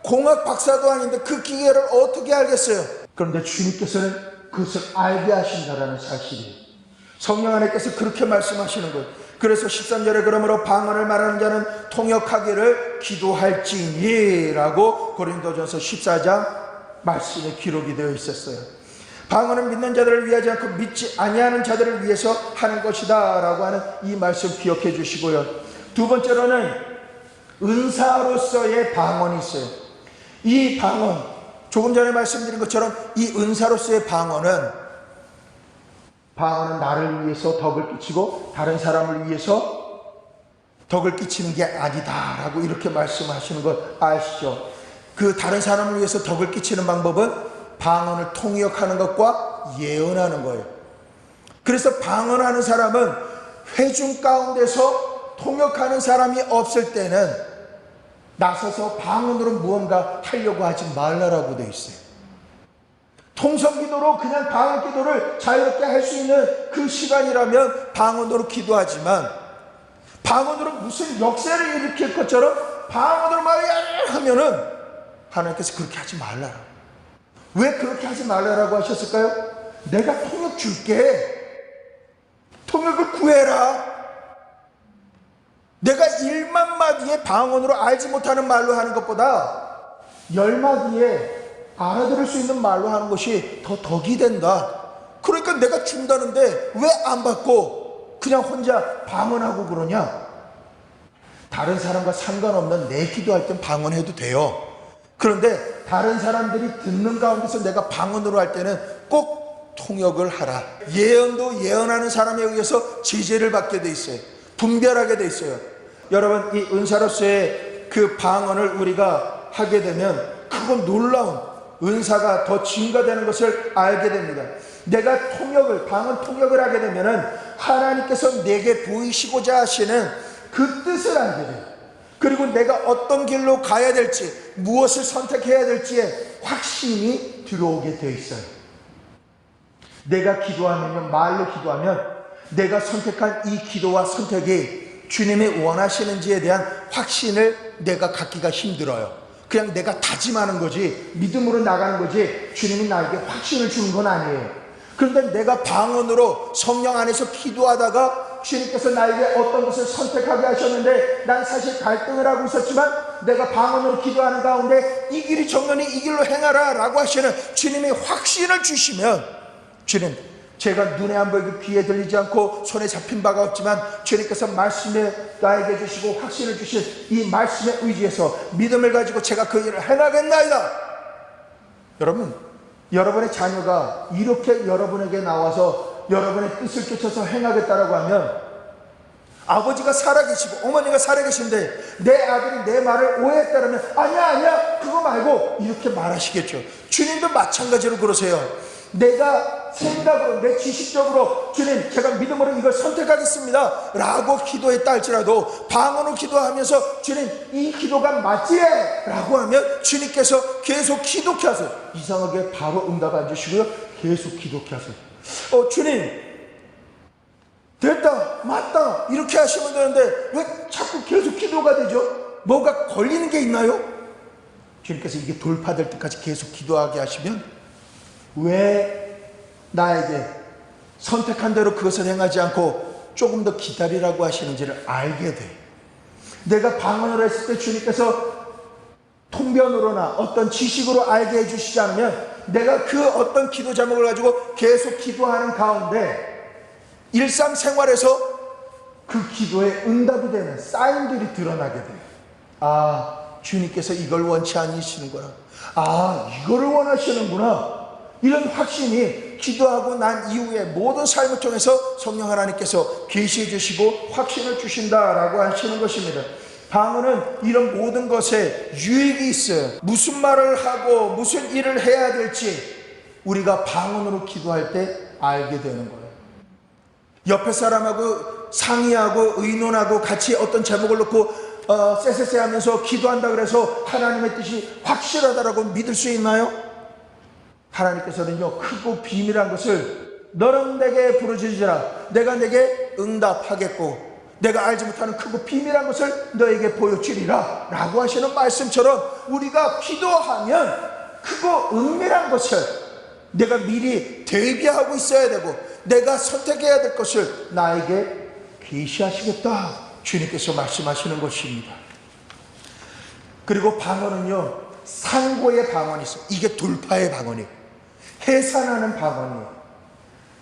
공학 박사도 아닌데 그 기계를 어떻게 알겠어요? 그런데 주님께서는 그것을 알게 하신다라는 사실이에요. 성령 하나님께서 그렇게 말씀하시는 거예요. 그래서 13절에 그러므로 방언을 말하는 자는 통역하기를 기도할지니 라고 고린도전서 14장 말씀에 기록이 되어 있었어요. 방언은 믿는 자들을 위하지 않고 믿지 아니하는 자들을 위해서 하는 것이다 라고 하는 이 말씀 기억해 주시고요. 두 번째로는 은사로서의 방언이 있어요. 이 방언, 조금 전에 말씀드린 것처럼 이 은사로서의 방언은 나를 위해서 덕을 끼치고 다른 사람을 위해서 덕을 끼치는 게 아니다 라고 이렇게 말씀하시는 것 아시죠? 그 다른 사람을 위해서 덕을 끼치는 방법은 방언을 통역하는 것과 예언하는 거예요. 그래서 방언하는 사람은 회중 가운데서 통역하는 사람이 없을 때는 나서서 방언으로 무언가 하려고 하지 말라라고 되어 있어요. 통성기도로 그냥 방언기도를 자유롭게 할 수 있는 그 시간이라면 방언으로 기도하지만, 방언으로 무슨 역사를 일으킬 것처럼 방언으로 하면은 하나님께서 그렇게 하지 말라라. 왜 그렇게 하지 말라라고 하셨을까요? 내가 통역 줄게. 통역을 구해라. 내가 1만 마디의 방언으로 알지 못하는 말로 하는 것보다 10마디에 알아들을 수 있는 말로 하는 것이 더 덕이 된다. 그러니까 내가 준다는데 왜 안 받고 그냥 혼자 방언하고 그러냐? 다른 사람과 상관없는 내 기도할 땐 방언해도 돼요. 그런데 다른 사람들이 듣는 가운데서 내가 방언으로 할 때는 꼭 통역을 하라. 예언도 예언하는 사람에 의해서 제재를 받게 돼 있어요. 분별하게 돼 있어요. 여러분, 이 은사로서의 그 방언을 우리가 하게 되면 그건 놀라운 은사가 더 증가되는 것을 알게 됩니다. 내가 방언 통역을 하게 되면은 하나님께서 내게 보이시고자 하시는 그 뜻을 알게 돼요. 그리고 내가 어떤 길로 가야 될지, 무엇을 선택해야 될지에 확신이 들어오게 되어 있어요. 내가 기도하면요, 말로 기도하면 내가 선택한 이 기도와 선택이 주님이 원하시는지에 대한 확신을 내가 갖기가 힘들어요. 그냥 내가 다짐하는 거지, 믿음으로 나가는 거지, 주님이 나에게 확신을 주는 건 아니에요. 그런데 내가 방언으로 성령 안에서 기도하다가 주님께서 나에게 어떤 것을 선택하게 하셨는데 난 사실 갈등을 하고 있었지만 내가 방언으로 기도하는 가운데 이 길이 정면이 이 길로 행하라 라고 하시는 주님의 확신을 주시면, 주님, 제가 눈에 안 보이고 귀에 들리지 않고 손에 잡힌 바가 없지만 주님께서 말씀에 나에게 주시고 확신을 주신 이 말씀에 의지해서 믿음을 가지고 제가 그 일을 행하겠나이다. 여러분, 여러분의 자녀가 이렇게 여러분에게 나와서 여러분의 뜻을 쫓아서 행하겠다라고 하면, 아버지가 살아계시고 어머니가 살아계신데 내 아들이 내 말을 오해했다면 아니야 그거 말고 이렇게 말하시겠죠. 주님도 마찬가지로 그러세요. 내가 생각으로, 내 지식적으로 주님 제가 믿음으로 이걸 선택하겠습니다 라고 기도했다 할지라도 방언으로 기도하면서 주님 이 기도가 맞지? 라고 하면 주님께서 계속 기도케 하세요. 이상하게 바로 응답 안 주시고요, 계속 기도케 하세요. 주님 됐다, 맞다 이렇게 하시면 되는데 왜 자꾸 계속 기도가 되죠? 뭐가 걸리는 게 있나요? 주님께서 이게 돌파될 때까지 계속 기도하게 하시면 왜 나에게 선택한 대로 그것을 행하지 않고 조금 더 기다리라고 하시는지를 알게 돼. 내가 방언을 했을 때 주님께서 통변으로나 어떤 지식으로 알게 해주시지 않으면 내가 그 어떤 기도 제목을 가지고 계속 기도하는 가운데 일상생활에서 그 기도에 응답이 되는 사인들이 드러나게 돼요. 아, 주님께서 이걸 원치 않으시는구나. 아, 이거를 원하시는구나. 이런 확신이 기도하고 난 이후에 모든 삶을 통해서 성령 하나님께서 계시해 주시고 확신을 주신다라고 하시는 것입니다. 방언은 이런 모든 것에 유익이 있어요. 무슨 말을 하고 무슨 일을 해야 될지 우리가 방언으로 기도할 때 알게 되는 거예요. 옆에 사람하고 상의하고 의논하고 같이 어떤 제목을 놓고 쎄쎄쎄 하면서 기도한다 그래서 하나님의 뜻이 확실하다라고 믿을 수 있나요? 하나님께서는요, 크고 비밀한 것을 너는 내게 부르짖으라. 내가 내게 응답하겠고 내가 알지 못하는 크고 비밀한 것을 너에게 보여주리라 라고 하시는 말씀처럼 우리가 기도하면 크고 은밀한 것을 내가 미리 대비하고 있어야 되고 내가 선택해야 될 것을 나에게 계시하시겠다 주님께서 말씀하시는 것입니다. 그리고 방언은요, 상고의 방언이 있어요. 이게 돌파의 방언이에요. 해산하는 방언이에요.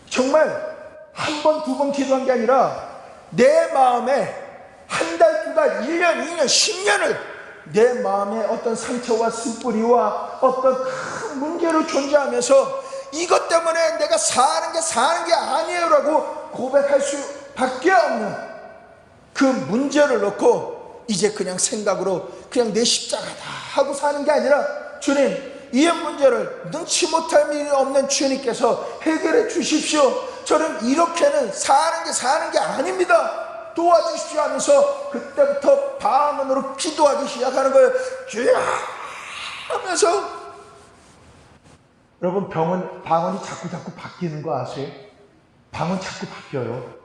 정말 한 번, 두 번 기도한 게 아니라 내 마음에 한 달, 두 달, 1년, 2년, 10년을 내 마음에 어떤 상처와 쓴뿌리와 어떤 큰 문제로 존재하면서 이것 때문에 내가 사는 게 아니에요라고 고백할 수밖에 없는 그 문제를 놓고 이제 그냥 생각으로 그냥 내 십자가다 하고 사는 게 아니라 주님, 이 문제를 능치 못할 일이 없는 주님께서 해결해 주십시오. 저는 이렇게는 사는 게 아닙니다. 도와주십시오 하면서 그때부터 방언으로 기도하기 시작하는 거예요. 주야 하면서. 여러분, 방언이 자꾸 바뀌는 거 아세요? 방언 자꾸 바뀌어요.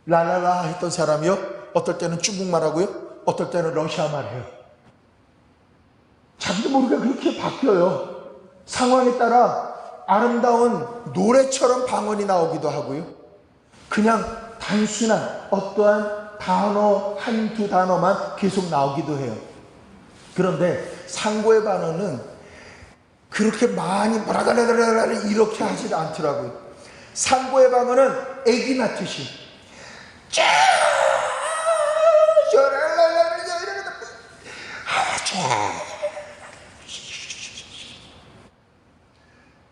라라라 했던 사람이요, 어떨 때는 중국말 하고요, 어떨 때는 러시아말 해요. 자기도 모르게 그렇게 바뀌어요. 상황에 따라 아름다운 노래처럼 방언이 나오기도 하고요, 그냥 단순한 어떠한 단어, 한두 단어만 계속 나오기도 해요. 그런데 상고의 방언은 그렇게 많이 이렇게 하지 않더라고요. 상고의 방언은 애기 낳듯이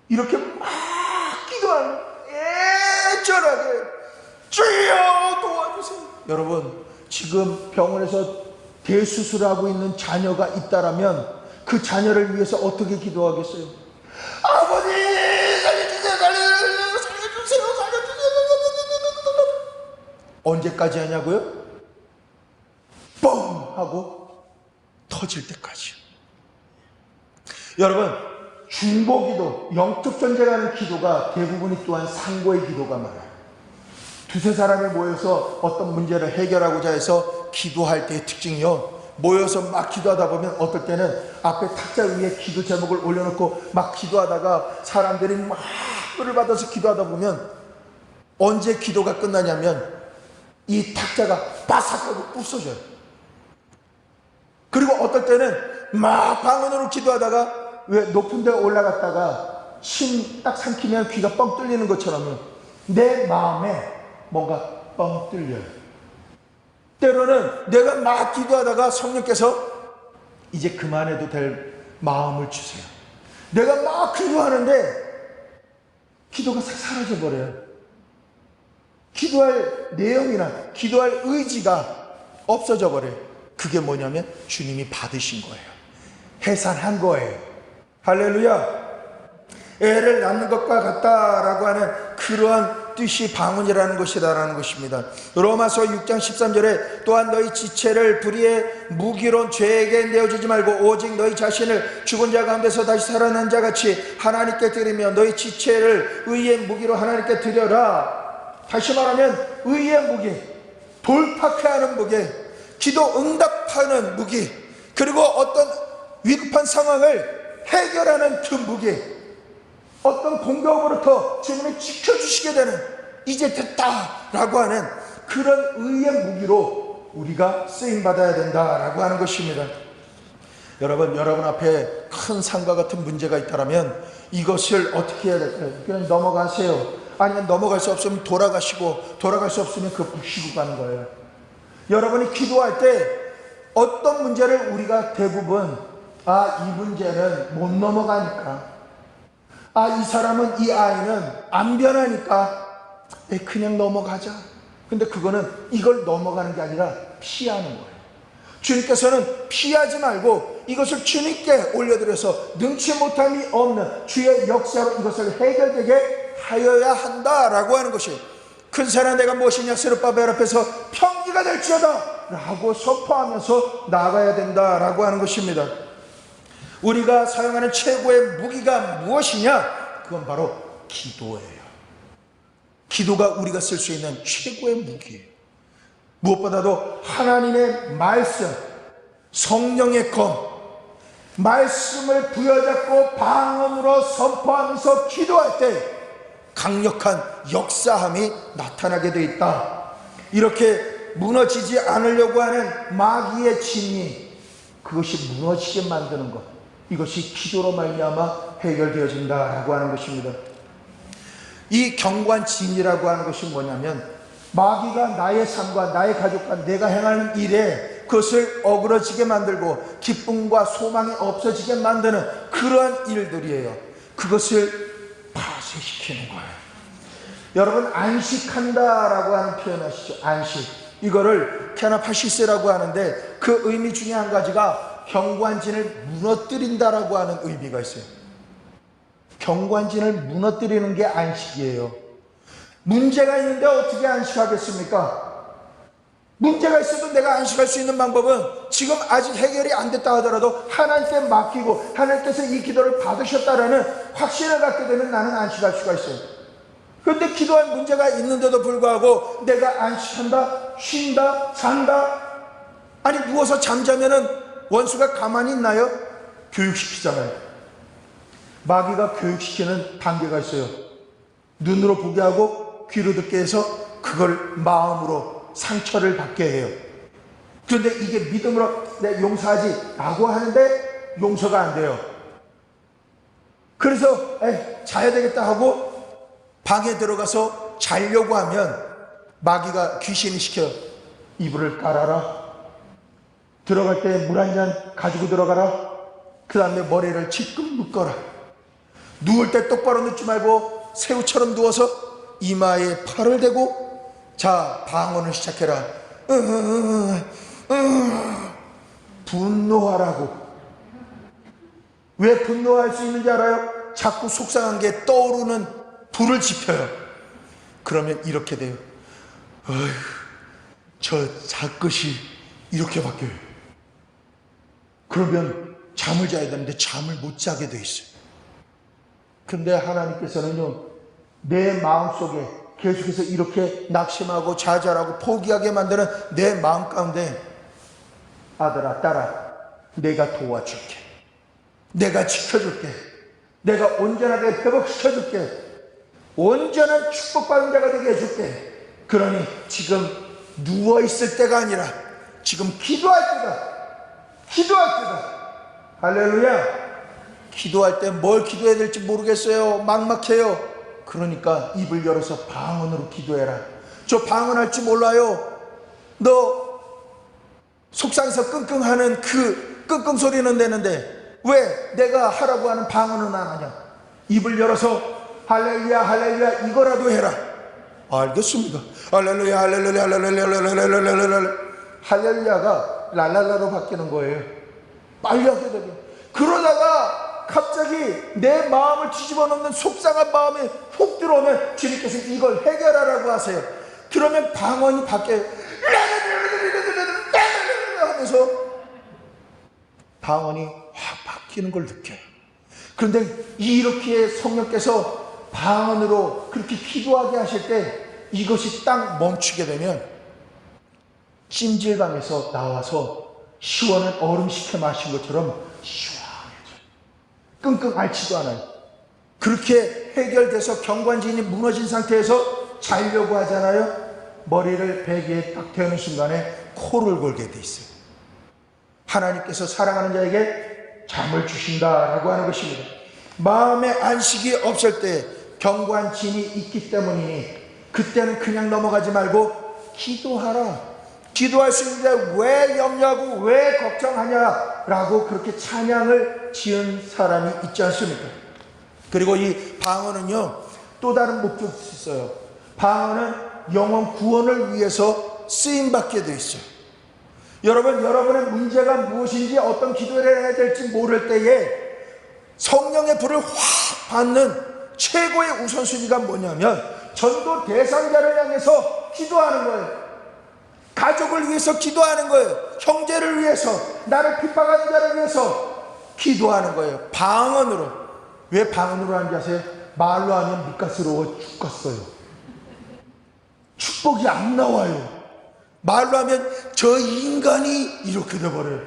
이렇게 막 기도하는, 애절하게 주여 도와주세요. 여러분, 지금 병원에서 대수술하고 있는 자녀가 있다라면 그 자녀를 위해서 어떻게 기도하겠어요? 아버지 살려주세요, 살려주세요. 언제까지 하냐고요? 뻥 하고 터질 때까지. 여러분, 중보기도, 영적 전쟁하는 기도가 대부분이 또한 상고의 기도가 많아요. 두세 사람이 모여서 어떤 문제를 해결하고자 해서 기도할 때의 특징이요, 모여서 막 기도하다 보면 어떨 때는 앞에 탁자 위에 기도 제목을 올려놓고 막 기도하다가 사람들이 막 뿔을 받아서 기도하다 보면 언제 기도가 끝나냐면 이 탁자가 바삭하고 부서져요. 그리고 어떨 때는 막 방언으로 기도하다가 왜 높은 데 올라갔다가 심 딱 삼키면 귀가 뻥 뚫리는 것처럼 내 마음에 뭔가 뻥 뚫려요. 때로는 내가 막 기도하다가 성령께서 이제 그만해도 될 마음을 주세요. 내가 막 기도하는데 기도가 싹 사라져버려요. 기도할 내용이나 기도할 의지가 없어져 버려요. 그게 뭐냐면 주님이 받으신 거예요. 해산한 거예요. 할렐루야. 애를 낳는 것과 같다라고 하는 그러한 뜻이 방언이라는 것이다라는 것입니다. 로마서 6장 13절에 또한 너희 지체를 불의의 무기로 죄에게 내어주지 말고 오직 너희 자신을 죽은 자 가운데서 다시 살아난 자 같이 하나님께 드리며 너희 지체를 의의 무기로 하나님께 드려라. 다시 말하면 의의 무기, 돌파케 하는 무기, 기도 응답하는 무기, 그리고 어떤 위급한 상황을 해결하는 그 무기, 어떤 공격으로부터 주님이 지켜주시게 되는, 이제 됐다라고 하는 그런 의의 무기로 우리가 쓰임받아야 된다라고 하는 것입니다. 여러분 앞에 큰 산과 같은 문제가 있다면 이것을 어떻게 해야 될까요? 그냥 넘어가세요. 아니면 넘어갈 수 없으면 돌아가시고, 돌아갈 수 없으면 그 부시고 가는 거예요. 여러분이 기도할 때 어떤 문제를 우리가 대부분 이 문제는 못 넘어가니까, 이 사람은, 이 아이는 안 변하니까 그냥 넘어가자. 근데 그거는 이걸 넘어가는 게 아니라 피하는 거예요. 주님께서는 피하지 말고 이것을 주님께 올려드려서 능치 못함이 없는 주의 역사로 이것을 해결되게 하여야 한다라고 하는 것이, 큰 산아 내가 무엇이냐 스룹바벨 앞에서 평지가 될지어다 라고 선포하면서 나아가야 된다라고 하는 것입니다. 우리가 사용하는 최고의 무기가 무엇이냐? 그건 바로 기도예요. 기도가 우리가 쓸 수 있는 최고의 무기예요. 무엇보다도 하나님의 말씀, 성령의 검, 말씀을 부여잡고 방언으로 선포하면서 기도할 때 강력한 역사함이 나타나게 되어 있다. 이렇게 무너지지 않으려고 하는 마귀의 진리, 그것이 무너지게 만드는 것, 이것이 기도로 말미암아 해결되어진다라고 하는 것입니다. 이 경관진이라고 하는 것이 뭐냐면, 마귀가 나의 삶과 나의 가족과 내가 행하는 일에 그것을 어그러지게 만들고 기쁨과 소망이 없어지게 만드는 그러한 일들이에요. 그것을 파쇄시키는 거예요. 여러분, 안식한다라고 하는 표현 아시죠? 안식. 이거를 케나파시스라고 하는데, 그 의미 중에 한 가지가 경관진을 무너뜨린다라고 하는 의미가 있어요. 경관진을 무너뜨리는 게 안식이에요. 문제가 있는데 어떻게 안식하겠습니까? 문제가 있어도 내가 안식할 수 있는 방법은 지금 아직 해결이 안 됐다 하더라도 하나님께 맡기고 하나님께서 이 기도를 받으셨다라는 확신을 갖게 되면 나는 안식할 수가 있어요. 그런데 기도할 문제가 있는데도 불구하고 내가 안식한다, 쉰다, 잔다, 아니 누워서 잠자면은 원수가 가만히 있나요? 교육시키잖아요. 마귀가 교육시키는 단계가 있어요. 눈으로 보게 하고 귀로 듣게 해서 그걸 마음으로 상처를 받게 해요. 그런데 이게 믿음으로 내 용서하지 라고 하는데 용서가 안 돼요. 그래서 자야 되겠다 하고 방에 들어가서 자려고 하면 마귀가 귀신이 시켜, 이불을 깔아라, 들어갈 때 물 한 잔 가지고 들어가라, 그 다음에 머리를 지금 묶어라, 누울 때 똑바로 눕지 말고 새우처럼 누워서 이마에 팔을 대고 자 방언을 시작해라. 분노하라고. 왜 분노할 수 있는지 알아요? 자꾸 속상한 게 떠오르는 불을 지펴요. 그러면 이렇게 돼요. 어휴, 저 잣것이 이렇게 바뀌어요. 그러면 잠을 자야 되는데 잠을 못 자게 돼 있어요. 근데 하나님께서는요, 내 마음속에 계속해서 이렇게 낙심하고 좌절하고 포기하게 만드는 내 마음 가운데, 아들아 딸아 내가 도와줄게, 내가 지켜줄게, 내가 온전하게 회복시켜줄게, 온전한 축복받은 자가 되게 해줄게. 그러니 지금 누워있을 때가 아니라 지금 기도할 때다. 기도할 때다. 할렐루야. 기도할 때 뭘 기도해야 될지 모르겠어요. 막막해요. 그러니까 입을 열어서 방언으로 기도해라. 저 방언할 줄 몰라요. 너 속상해서 끙끙하는 그 끙끙 소리는 내는데 왜 내가 하라고 하는 방언은 안 하냐? 입을 열어서 할렐루야 할렐루야 이거라도 해라. 알겠습니다. 할렐루야 할렐루야 할렐루야 할렐루야. 할렐루야가 랄랄라로 바뀌는 거예요. 빨리 하게 되면. 그러다가 갑자기 내 마음을 뒤집어 놓는 속상한 마음이 훅 들어오면 주님께서 이걸 해결하라고 하세요. 그러면 방언이 바뀌어요. 하면서 방언이 확 바뀌는 걸 느껴요. 그런데 이렇게 성령께서 방언으로 그렇게 기도하게 하실 때 이것이 딱 멈추게 되면 찜질방에서 나와서 시원한 얼음 식혀 마신 것처럼 시원해져요. 끙끙 앓지도 않아요. 그렇게 해결돼서 경관진이 무너진 상태에서 자려고 하잖아요. 머리를 베개에 딱 대는 순간에 코를 골게 돼 있어요. 하나님께서 사랑하는 자에게 잠을 주신다라고 하는 것입니다. 마음의 안식이 없을 때 경관진이 있기 때문이니 그때는 그냥 넘어가지 말고 기도하라. 기도할 수 있는데 왜 염려하고 왜 걱정하냐라고 그렇게 찬양을 지은 사람이 있지 않습니까? 그리고 이 방언은요, 또 다른 목적이 있어요. 방언은 영혼 구원을 위해서 쓰임받게 돼 있어요. 여러분, 여러분의 문제가 무엇인지 어떤 기도를 해야 될지 모를 때에 성령의 불을 확 받는 최고의 우선순위가 뭐냐면 전도 대상자를 향해서 기도하는 거예요. 가족을 위해서 기도하는 거예요. 형제를 위해서, 나를 핍박하는 자를 위해서 기도하는 거예요. 방언으로. 왜 방언으로 하는지 아세요? 말로 하면 밑가스러워 죽겠어요. 축복이 안 나와요. 말로 하면 저 인간이 이렇게 돼버려요.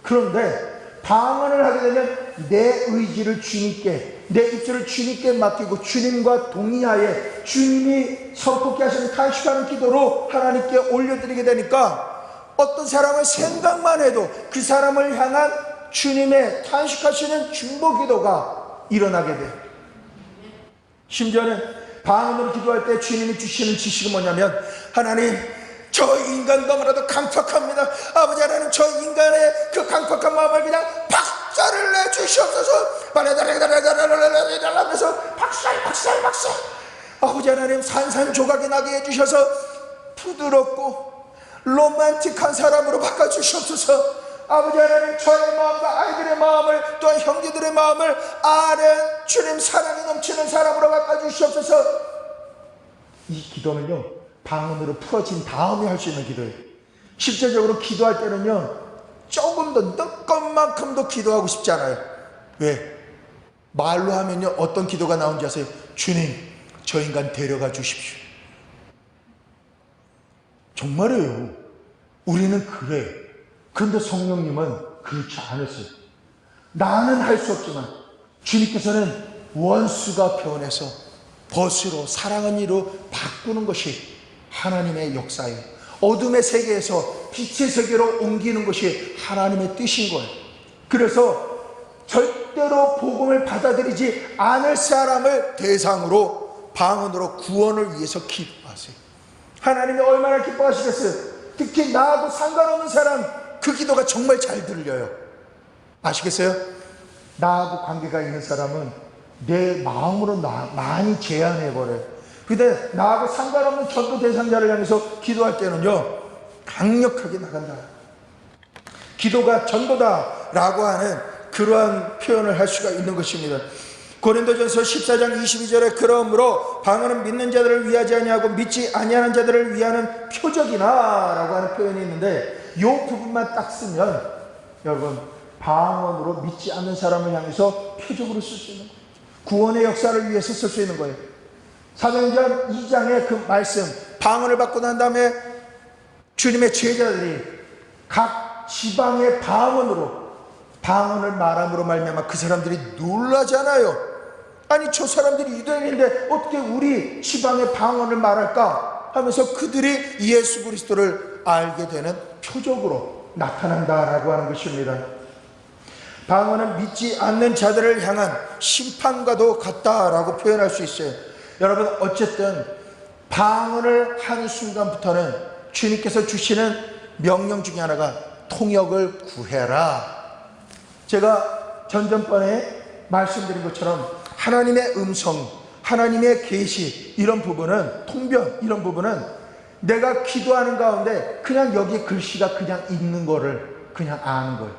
그런데 방언을 하게 되면 내 의지를 주님께, 내 입술을 주님께 맡기고 주님과 동의하에 주님이 선포케 하시는 탄식하는 기도로 하나님께 올려드리게 되니까 어떤 사람을 생각만 해도 그 사람을 향한 주님의 탄식하시는 중보 기도가 일어나게 돼요. 심지어는 방언으로 기도할 때 주님이 주시는 지식은 뭐냐면, 하나님, 저 인간 너무나도 강팍합니다. 아버지 하나님, 저 인간의 그 강팍한 마음을 그냥 박살을 내주시옵소서. 하면서 박살. 아버지 하나님, 산산조각이 나게 해주셔서 부드럽고 로맨틱한 사람으로 바꿔주시옵소서. 아버지 하나님, 저의 마음과 아이들의 마음을, 또한 형제들의 마음을 아는 주님 사랑이 넘치는 사람으로 바꿔주시옵소서. 이 기도는요, 방언으로 풀어진 다음에 할 수 있는 기도예요. 실제적으로 기도할 때는요, 조금 더 너 것만큼도 기도하고 싶지 않아요. 왜? 말로 하면요, 어떤 기도가 나오는지 아세요? 주님, 저 인간 데려가 주십시오. 정말이에요. 우리는 그래. 그런데 성령님은 그렇지 않으세요. 나는 할 수 없지만 주님께서는 원수가 변해서 벗으로, 사랑한 이로 바꾸는 것이 하나님의 역사예요. 어둠의 세계에서 빛의 세계로 옮기는 것이 하나님의 뜻인 거예요. 그래서 절대로 복음을 받아들이지 않을 사람을 대상으로 방언으로 구원을 위해서 기도하세요. 하나님이 얼마나 기뻐하시겠어요. 특히 나하고 상관없는 사람, 그 기도가 정말 잘 들려요. 아시겠어요? 나하고 관계가 있는 사람은 내 마음으로 많이 제한해버려요. 근데 나하고 상관없는 전도 대상자를 향해서 기도할 때는요, 강력하게 나간다. 기도가 전도다라고 하는 그러한 표현을 할 수가 있는 것입니다. 고린도전서 14장 22절에 그러므로 방언은 믿는 자들을 위하지 아니하고 믿지 아니하는 자들을 위하는 표적이나 라고 하는 표현이 있는데, 이 부분만 딱 쓰면 여러분, 방언으로 믿지 않는 사람을 향해서 표적으로 쓸 수 있는 거예요. 구원의 역사를 위해서 쓸 수 있는 거예요. 사도행전 2장의 그 말씀, 방언을 받고 난 다음에 주님의 제자들이 각 지방의 방언을 말함으로 말미암아 그 사람들이 놀라잖아요. 아니, 저 사람들이 유대인인데 어떻게 우리 지방의 방언을 말할까 하면서 그들이 예수 그리스도를 알게 되는 표적으로 나타난다라고 하는 것입니다. 방언은 믿지 않는 자들을 향한 심판과도 같다라고 표현할 수 있어요. 여러분, 어쨌든 방언을 하는 순간부터는 주님께서 주시는 명령 중에 하나가 통역을 구해라. 제가 전전번에 말씀드린 것처럼 하나님의 음성, 하나님의 계시, 이런 부분은, 통변, 이런 부분은 내가 기도하는 가운데 그냥 여기 글씨가 그냥 있는 거를 그냥 아는 거예요.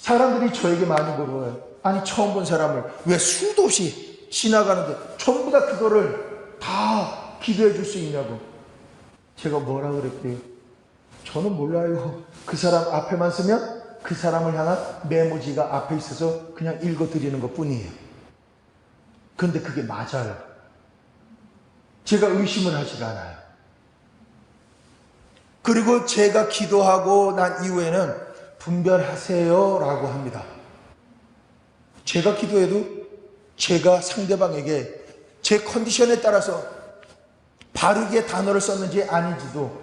사람들이 저에게 많이 물어봐요. 아니, 처음 본 사람을 왜 수도 없이 지나가는데 전부 다 그거를 다 기도해 줄 수 있냐고. 제가 뭐라 그랬대요? 저는 몰라요. 그 사람 앞에만 쓰면 그 사람을 향한 메모지가 앞에 있어서 그냥 읽어드리는 것 뿐이에요. 그런데 그게 맞아요. 제가 의심을 하지가 않아요. 그리고 제가 기도하고 난 이후에는 분별하세요 라고 합니다. 제가 기도해도 제가 상대방에게 제 컨디션에 따라서 바르게 단어를 썼는지 아닌지도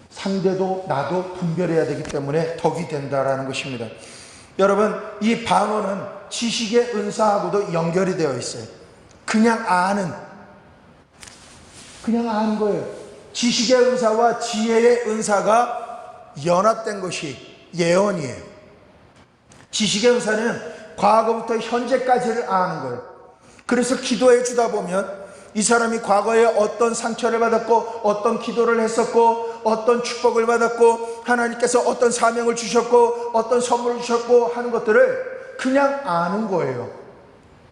상대도 나도 분별해야 되기 때문에 덕이 된다라는 것입니다. 여러분, 이 방언은 지식의 은사하고도 연결이 되어 있어요. 그냥 아는 거예요. 지식의 은사와 지혜의 은사가 연합된 것이 예언이에요. 지식의 은사는 과거부터 현재까지를 아는 거예요. 그래서 기도해 주다 보면 이 사람이 과거에 어떤 상처를 받았고 어떤 기도를 했었고 어떤 축복을 받았고 하나님께서 어떤 사명을 주셨고 어떤 선물을 주셨고 하는 것들을 그냥 아는 거예요.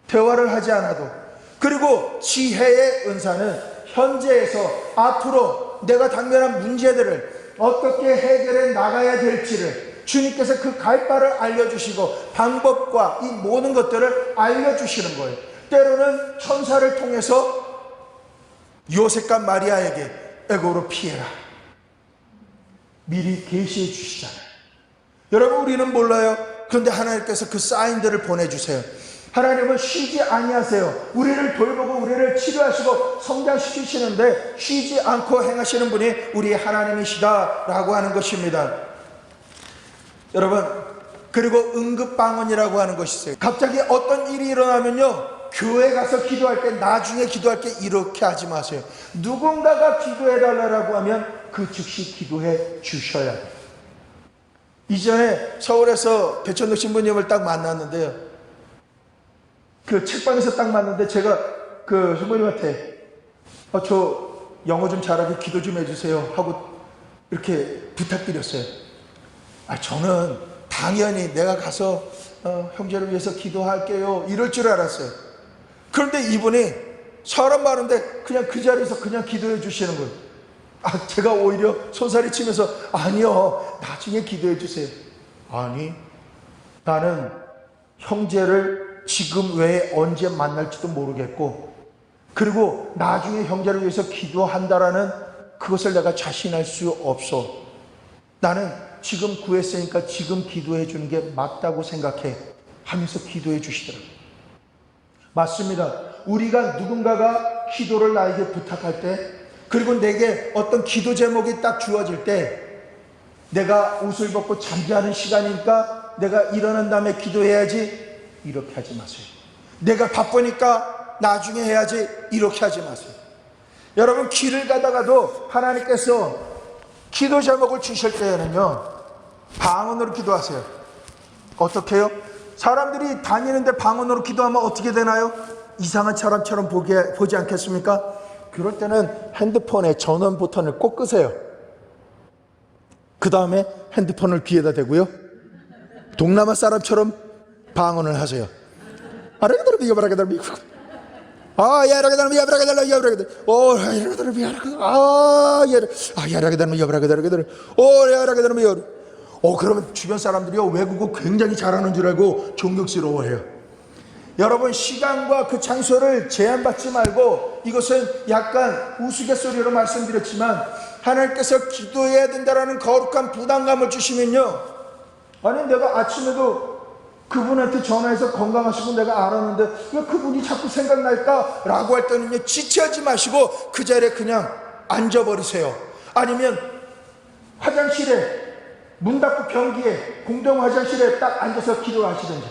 대화를 하지 않아도. 그리고 지혜의 은사는 현재에서 앞으로 내가 당면한 문제들을 어떻게 해결해 나가야 될지를 주님께서 그 갈 바를 알려주시고 방법과 이 모든 것들을 알려주시는 거예요. 때로는 천사를 통해서 요셉과 마리아에게 애굽으로 피해라 미리 계시해 주시잖아요. 여러분, 우리는 몰라요. 그런데 하나님께서 그 사인들을 보내주세요. 하나님은 쉬지 아니하세요. 우리를 돌보고 우리를 치료하시고 성장시키시는데 쉬지 않고 행하시는 분이 우리 하나님이시다라고 하는 것입니다. 여러분, 그리고 응급방언이라고 하는 것이 있어요. 갑자기 어떤 일이 일어나면요, 교회 가서 기도할 때 나중에 기도할 때 이렇게 하지 마세요. 누군가가 기도해 달라고 하면 그 즉시 기도해 주셔야 돼요. 이전에 서울에서 배천덕 신부님을 딱 만났는데요, 그 책방에서 딱 만났는데 제가 그 신부님한테 저 영어 좀 잘하게 기도 좀 해주세요 하고 이렇게 부탁드렸어요. 저는 당연히 내가 가서 형제를 위해서 기도할게요 이럴 줄 알았어요. 그런데 이분이 사람 많은데 그냥 그 자리에서 그냥 기도해 주시는 거예요. 제가 오히려 손살이 치면서 아니요, 나중에 기도해 주세요. 아니, 나는 형제를 지금 외에 언제 만날지도 모르겠고, 그리고 나중에 형제를 위해서 기도한다라는 그것을 내가 자신할 수 없어. 나는 지금 구했으니까 지금 기도해 주는 게 맞다고 생각해 하면서 기도해 주시더라고요. 맞습니다. 우리가 누군가가 기도를 나에게 부탁할 때, 그리고 내게 어떤 기도 제목이 딱 주어질 때, 내가 옷을 벗고 잠자는 시간이니까 내가 일어난 다음에 기도해야지 이렇게 하지 마세요. 내가 바쁘니까 나중에 해야지 이렇게 하지 마세요. 여러분, 길을 가다가도 하나님께서 기도 제목을 주실 때에는요, 방언으로 기도하세요. 어떻게 해요? 사람들이 다니는데 방언으로 기도하면 어떻게 되나요? 이상한 사람처럼 보지 않겠습니까? 그럴 때는 핸드폰의 전원 버튼을 꼭 끄세요. 그 다음에 핸드폰을 귀에다 대고요, 동남아 사람처럼 방언을 하세요. 그러면 주변 사람들이요, 외국어 굉장히 잘하는 줄 알고 존경스러워해요. 여러분, 시간과 그 장소를 제한받지 말고, 이것은 약간 우스갯소리로 말씀드렸지만 하나님께서 기도해야 된다라는 거룩한 부담감을 주시면요, 아니 내가 아침에도 그분한테 전화해서 건강하시고 내가 알았는데 왜 그분이 자꾸 생각날까? 라고 할 때는요, 지체하지 마시고 그 자리에 그냥 앉아버리세요. 아니면 화장실에 문 닫고 변기에 공동 화장실에 딱 앉아서 기도하시든지,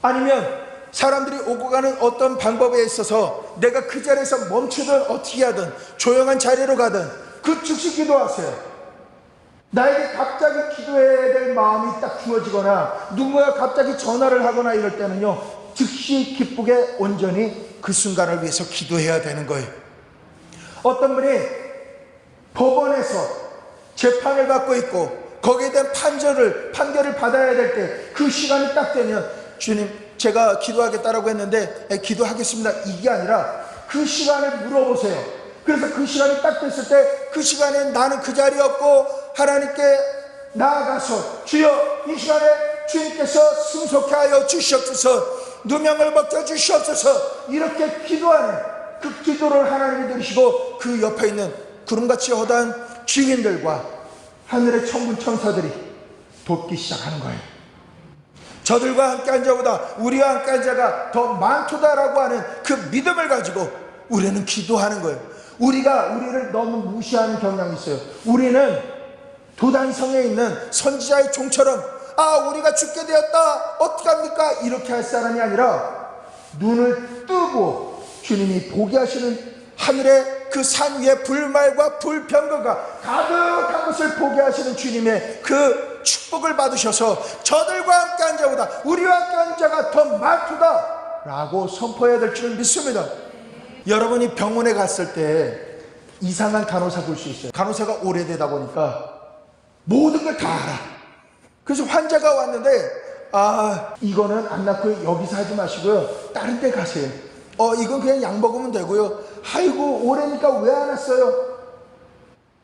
아니면 사람들이 오고 가는 어떤 방법에 있어서 내가 그 자리에서 멈추든 어떻게 하든 조용한 자리로 가든 그 즉시 기도하세요. 나에게 갑자기 기도해야 될 마음이 딱 주어지거나 누군가 갑자기 전화를 하거나 이럴 때는요, 즉시 기쁘게 온전히 그 순간을 위해서 기도해야 되는 거예요. 어떤 분이 법원에서 재판을 받고 있고 거기에 대한 판결을 받아야 될 때 그 시간이 딱 되면, 주님 제가 기도하겠다라고 했는데 기도하겠습니다, 이게 아니라 그 시간을 물어보세요. 그래서 그 시간이 딱 됐을 때 그 시간에 나는 그 자리에 없고 하나님께 나아가서 주여, 이 시간에 주님께서 승속해 하여 주시옵소서, 누명을 벗겨 주시옵소서, 이렇게 기도하는 그 기도를 하나님이 들으시고 그 옆에 있는 구름같이 허다한 주인들과 하늘의 천군 천사들이 돕기 시작하는 거예요. 저들과 함께 한 자보다 우리와 함께 한 자가 더 많도다라고 하는 그 믿음을 가지고 우리는 기도하는 거예요. 우리를 너무 무시하는 경향이 있어요. 우리는 도단성에 있는 선지자의 종처럼 우리가 죽게 되었다 어떡합니까 이렇게 할 사람이 아니라, 눈을 뜨고 주님이 보게 하시는 하늘의 그 산 위에 불말과 불병거가 가득한 것을 보게 하시는 주님의 그 축복을 받으셔서 저들과 함께 한 자보다 우리와 함께 한 자가 더 많도다 라고 선포해야 될 줄을 믿습니다. 여러분이 병원에 갔을 때 이상한 간호사 볼 수 있어요. 간호사가 오래되다 보니까 모든 걸 다 알아. 그래서 환자가 왔는데 이거는 안 낫고요, 여기서 하지 마시고요, 다른 데 가세요. 이건 그냥 약 먹으면 되고요. 아이고 오래니까 왜 안 왔어요?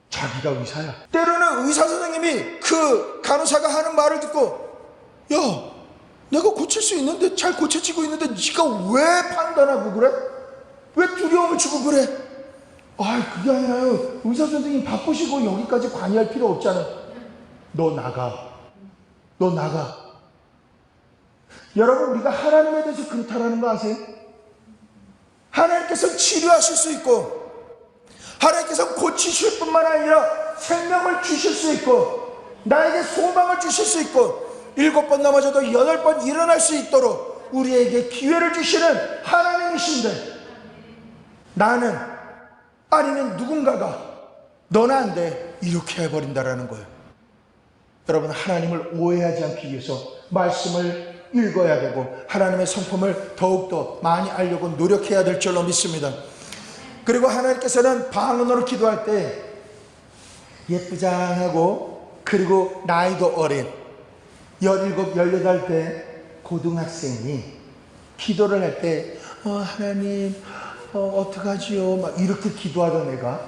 자기가 의사야. 때로는 의사 선생님이 그 간호사가 하는 말을 듣고, 야, 내가 고칠 수 있는데, 잘 고쳐지고 있는데 네가 왜 판단하고 그래? 왜 두려움을 주고 그래? 그게 아니라요, 의사 선생님 바쁘시고 여기까지 관여할 필요 없잖아. 너 나가. 여러분, 우리가 하나님에 대해서 그렇다라는 거 아세요? 하나님께서 치료하실 수 있고, 하나님께서 고치실 뿐만 아니라 생명을 주실 수 있고, 나에게 소망을 주실 수 있고, 7번 넘어져도 8번 일어날 수 있도록 우리에게 기회를 주시는 하나님이신데, 나는 아니면 누군가가 너는 안 돼 이렇게 해버린다라는 거예요. 여러분, 하나님을 오해하지 않기 위해서 말씀을 읽어야 되고 하나님의 성품을 더욱더 많이 알려고 노력해야 될 줄로 믿습니다. 그리고 하나님께서는 방언으로 기도할 때 예쁘장하고, 그리고 나이도 어린 17, 18대 고등학생이 기도를 할 때 하나님 어떡하지요? 막 이렇게 기도하던 애가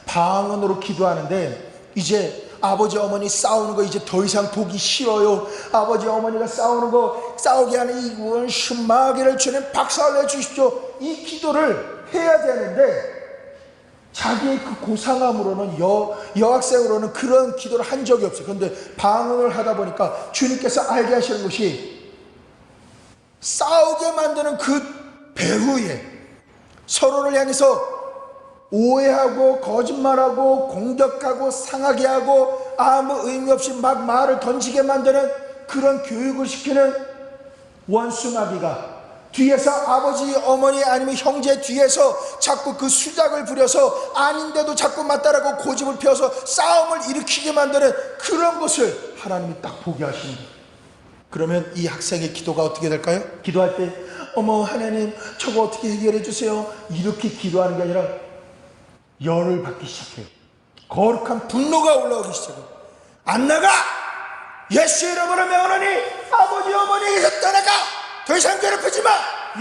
방언으로 기도하는데, 이제 아버지 어머니 싸우는 거 이제 더 이상 보기 싫어요. 아버지 어머니가 싸우는 거 싸우게 하는 이 원수마귀를 주님 박살내 주십시오. 이 기도를 해야 되는데 자기의 그 고상함으로는 여학생으로는 그런 기도를 한 적이 없어요. 그런데 방언을 하다 보니까 주님께서 알게 하시는 것이, 싸우게 만드는 그 배후에 서로를 향해서 오해하고 거짓말하고 공격하고 상하게 하고 아무 의미 없이 막 말을 던지게 만드는 그런 교육을 시키는 원수마귀가 뒤에서 아버지 어머니 아니면 형제 뒤에서 자꾸 그 수작을 부려서 아닌데도 자꾸 맞다라고 고집을 피워서 싸움을 일으키게 만드는 그런 것을 하나님이 딱 보게 하시는 거예요. 그러면 이 학생의 기도가 어떻게 될까요? 기도할 때 어머 하나님 저거 어떻게 해결해 주세요, 이렇게 기도하는 게 아니라 열을 받기 시작해요. 거룩한 분노가 올라오기 시작해요. 안 나가! 예수 이름으로 명하노니 아버지 어머니에게서 떠나가! 더 이상 괴롭히지 마!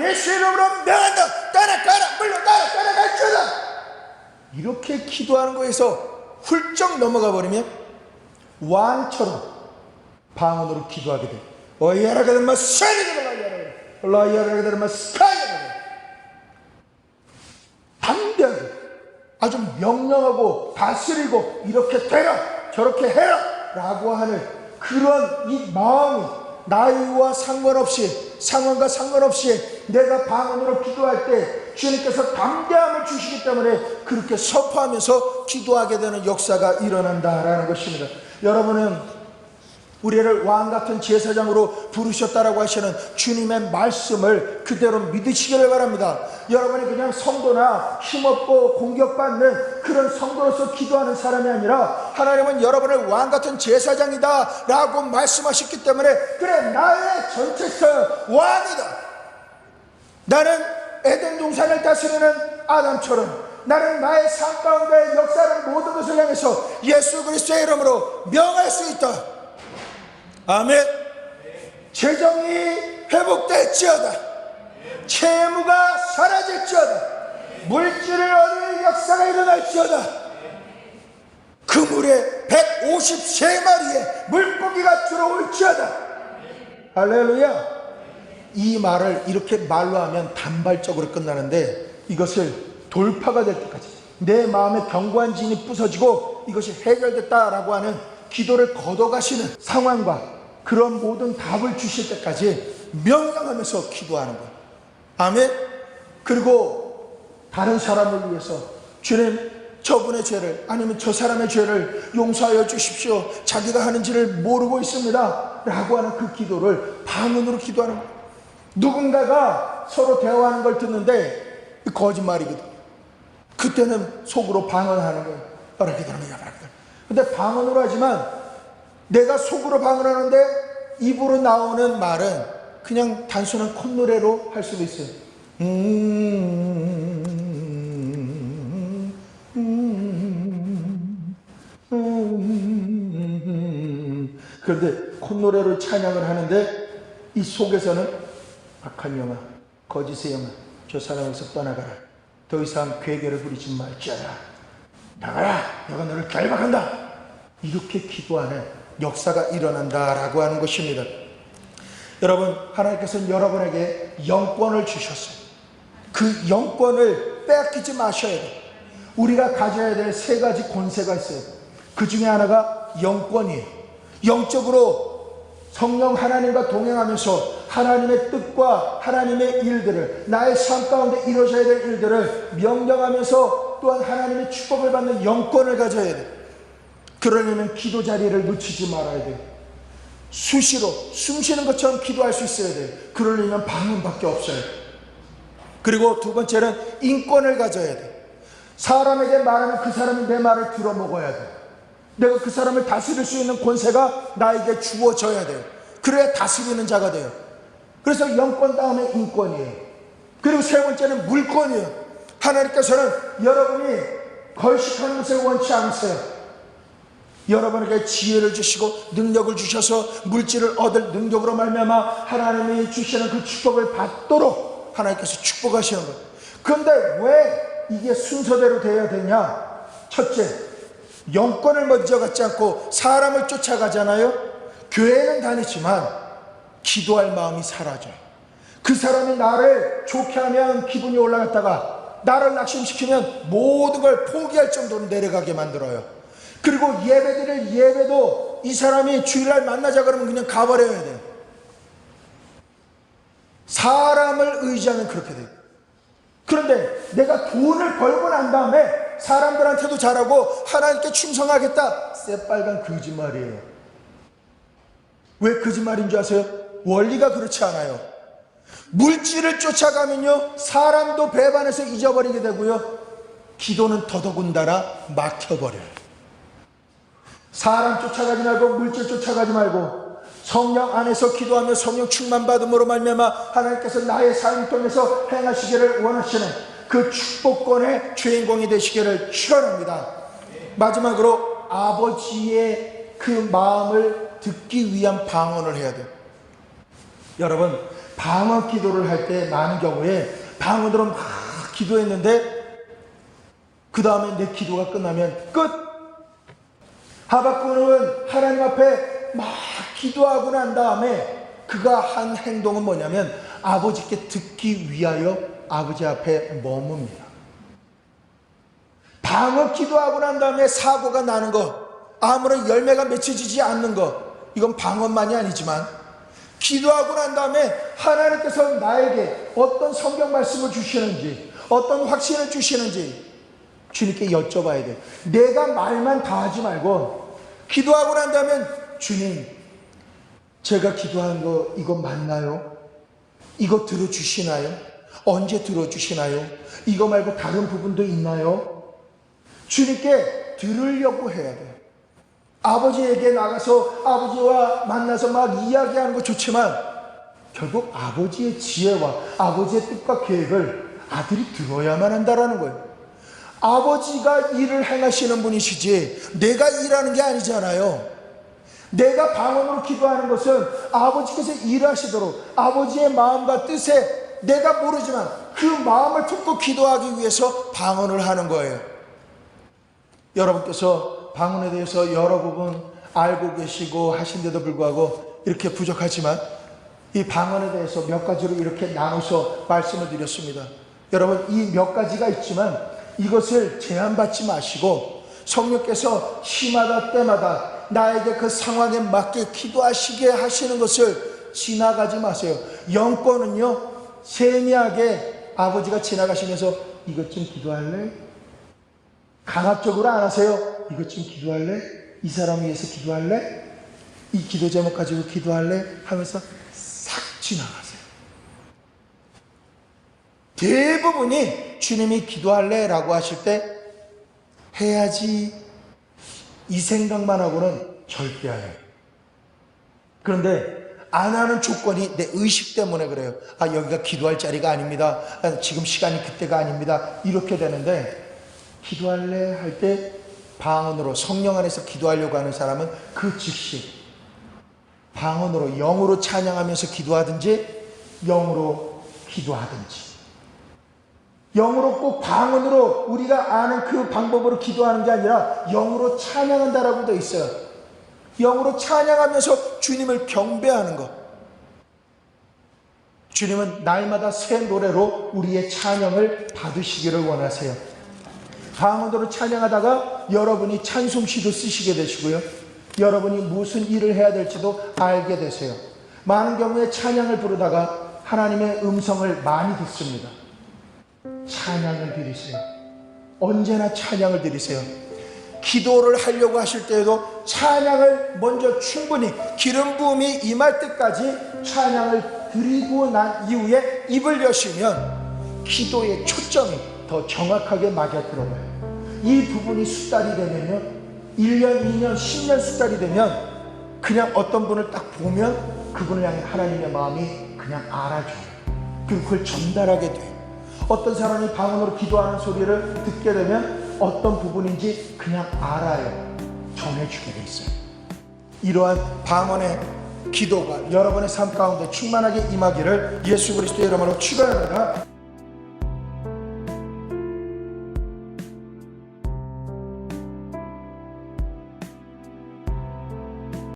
예수 이름으로 명한다! 떠나가라! 물러가라! 떠나갈지어다! 이렇게 기도하는 거에서 훌쩍 넘어가 버리면 왕처럼 방언으로 기도하게 돼요. 어이야라가들마 사리들마 올라이야라가들마 스카이야라가 담대하게 아주 명령하고 다스리고 이렇게 되라 저렇게 해라 라고 하는 그런 이 마음이 나이와 상관없이, 상황과 상관없이 내가 방언으로 기도할 때 주님께서 담대함을 주시기 때문에 그렇게 선포하면서 기도하게 되는 역사가 일어난다라는 것입니다. 여러분은 우리를 왕같은 제사장으로 부르셨다라고 하시는 주님의 말씀을 그대로 믿으시기를 바랍니다. 여러분이 그냥 성도나 힘없고 공격받는 그런 성도로서 기도하는 사람이 아니라 하나님은 여러분을 왕같은 제사장이다 라고 말씀하셨기 때문에, 그래 나의 전체성 왕이다, 나는 에덴 동산을 다스리는 아담처럼 나는 나의 삶 가운데 역사하는 모든 것을 향해서 예수 그리스도의 이름으로 명할 수 있다. 아멘. 재정이 회복될지어다. 채무가 사라질지어다. 물질을 얻을 역사가 일어날지어다. 그물에 153마리의 물고기가 들어올지어다. 할렐루야. 이 말을 이렇게 말로 하면 단발적으로 끝나는데, 이것을 돌파가 될 때까지 내 마음의 경관진이 부서지고 이것이 해결됐다라고 하는 기도를 걷어가시는 상황과 그런 모든 답을 주실 때까지 명령하면서 기도하는 거예요. 아멘. 그리고 다른 사람을 위해서 주님 저분의 죄를 아니면 저 사람의 죄를 용서하여 주십시오, 자기가 하는지를 모르고 있습니다 라고 하는 그 기도를 방언으로 기도하는 거예요. 누군가가 서로 대화하는 걸 듣는데 거짓말이거든. 그때는 속으로 방언하는 거예요. 근데 방언으로 하지만 내가 속으로 방언하는데 입으로 나오는 말은 그냥 단순한 콧노래로 할 수도 있어요. 그런데 콧노래로 찬양을 하는데 이 속에서는 악한 영아, 거짓의 영아, 저 사람에서 떠나가라. 더 이상 괴계를 부리지 말지어다. 나가라. 내가 너를 결박한다. 이렇게 기도하는 역사가 일어난다라고 하는 것입니다. 여러분, 하나님께서는 여러분에게 영권을 주셨어요. 그 영권을 빼앗기지 마셔야 돼요. 우리가 가져야 될 세 가지 권세가 있어요. 그 중에 하나가 영권이에요. 영적으로 성령 하나님과 동행하면서 하나님의 뜻과 하나님의 일들을, 나의 삶 가운데 이루어져야 될 일들을 명령하면서 또한 하나님의 축복을 받는 영권을 가져야 돼요. 그러려면 기도 자리를 놓치지 말아야 돼요. 수시로 숨 쉬는 것처럼 기도할 수 있어야 돼요. 그러려면 방언밖에 없어요. 그리고 두 번째는 인권을 가져야 돼요. 사람에게 말하면 그 사람이 내 말을 들어먹어야 돼요. 내가 그 사람을 다스릴 수 있는 권세가 나에게 주어져야 돼요. 그래야 다스리는 자가 돼요. 그래서 영권 다음에 인권이에요. 그리고 세 번째는 물권이에요. 하나님께서는 여러분이 걸식하는 것을 원치 않으세요. 여러분에게 지혜를 주시고 능력을 주셔서 물질을 얻을 능력으로 말미암아 하나님이 주시는 그 축복을 받도록 하나님께서 축복하시는 거예요. 그런데 왜 이게 순서대로 되어야 되냐? 첫째, 영권을 먼저 갖지 않고 사람을 쫓아가잖아요. 교회는 다니지만 기도할 마음이 사라져요. 그 사람이 나를 좋게 하면 기분이 올라갔다가 나를 낙심시키면 모든 걸 포기할 정도로 내려가게 만들어요. 그리고 예배드릴 예배도 이 사람이 주일날 만나자 그러면 그냥 가버려야 돼요. 사람을 의지하면 그렇게 돼요. 그런데 내가 돈을 벌고 난 다음에 사람들한테도 잘하고 하나님께 충성하겠다, 새빨간 거짓말이에요. 왜 거짓말인 줄 아세요? 원리가 그렇지 않아요. 물질을 쫓아가면요, 사람도 배반해서 잊어버리게 되고요, 기도는 더더군다나 막혀버려요. 사람 쫓아가지 말고 물질 쫓아가지 말고 성령 안에서 기도하며 성령 충만받음으로 말미암아 하나님께서 나의 삶 통해서 행하시기를 원하시는 그 축복권의 주인공이 되시기를 축원합니다. 마지막으로 아버지의 그 마음을 듣기 위한 방언을 해야 돼요. 여러분, 방언 기도를 할 때 많은 경우에 방언으로 막 기도했는데 그 다음에 내 기도가 끝나면 끝! 하박국은 하나님 앞에 막 기도하고 난 다음에 그가 한 행동은 뭐냐면 아버지께 듣기 위하여 아버지 앞에 머뭅니다. 방언 기도하고 난 다음에 사고가 나는 것, 아무런 열매가 맺혀지지 않는 것, 이건 방언만이 아니지만 기도하고 난 다음에 하나님께서 나에게 어떤 성경 말씀을 주시는지, 어떤 확신을 주시는지 주님께 여쭤봐야 돼요. 내가 말만 다 하지 말고 기도하고 난 다음에 주님, 제가 기도한 거 이거 맞나요? 이거 들어주시나요? 언제 들어주시나요? 이거 말고 다른 부분도 있나요? 주님께 들으려고 해야 돼요. 아버지에게 나가서 아버지와 만나서 막 이야기하는 거 좋지만 결국 아버지의 지혜와 아버지의 뜻과 계획을 아들이 들어야만 한다라는 거예요. 아버지가 일을 행하시는 분이시지 내가 일하는 게 아니잖아요. 내가 방언으로 기도하는 것은 아버지께서 일하시도록 아버지의 마음과 뜻에 내가 모르지만 그 마음을 품고 기도하기 위해서 방언을 하는 거예요. 여러분께서 방언에 대해서 여러 부분 알고 계시고 하신데도 불구하고 이렇게 부족하지만 이 방언에 대해서 몇 가지로 이렇게 나눠서 말씀을 드렸습니다. 여러분, 이 몇 가지가 있지만 이것을 제한받지 마시고 성령께서 시마다 때마다 나에게 그 상황에 맞게 기도하시게 하시는 것을 지나가지 마세요. 영권은요, 세미하게 아버지가 지나가시면서 이것 좀 기도할래? 강압적으로 안 하세요. 이것 좀 기도할래? 이 사람 위해서 기도할래? 이 기도 제목 가지고 기도할래? 하면서 싹 지나가세요. 대부분이 주님이 기도할래? 라고 하실 때 해야지 이 생각만 하고는 절대 안 해요. 그런데 안 하는 조건이 내 의식 때문에 그래요. 여기가 기도할 자리가 아닙니다. 지금 시간이 그때가 아닙니다. 이렇게 되는데, 기도할래? 할 때 방언으로, 성령 안에서 기도하려고 하는 사람은 그 즉시 방언으로, 영으로 찬양하면서 기도하든지 영으로 기도하든지, 영으로 꼭 방언으로 우리가 아는 그 방법으로 기도하는 게 아니라 영으로 찬양한다라고 되어 있어요. 영으로 찬양하면서 주님을 경배하는 것. 주님은 날마다 새 노래로 우리의 찬양을 받으시기를 원하세요. 방언으로 찬양하다가 여러분이 찬송시도 쓰시게 되시고요, 여러분이 무슨 일을 해야 될지도 알게 되세요. 많은 경우에 찬양을 부르다가 하나님의 음성을 많이 듣습니다. 찬양을 드리세요. 언제나 찬양을 드리세요. 기도를 하려고 하실 때에도 찬양을 먼저 충분히 기름 부음이 임할 때까지 찬양을 드리고 난 이후에 입을 여시면 기도의 초점이 더 정확하게 맞아 들어가요. 이 부분이 숙달이 되면요, 1년, 2년, 10년 숙달이 되면 그냥 어떤 분을 딱 보면 그분을 향해 하나님의 마음이 그냥 알아줘요. 그리고 그걸 전달하게 돼요. 어떤 사람이 방언으로 기도하는 소리를 듣게 되면 어떤 부분인지 그냥 알아요. 전해주게 돼 있어요. 이러한 방언의 기도가 여러분의 삶 가운데 충만하게 임하기를 예수 그리스도의 이름으로 축원합니다.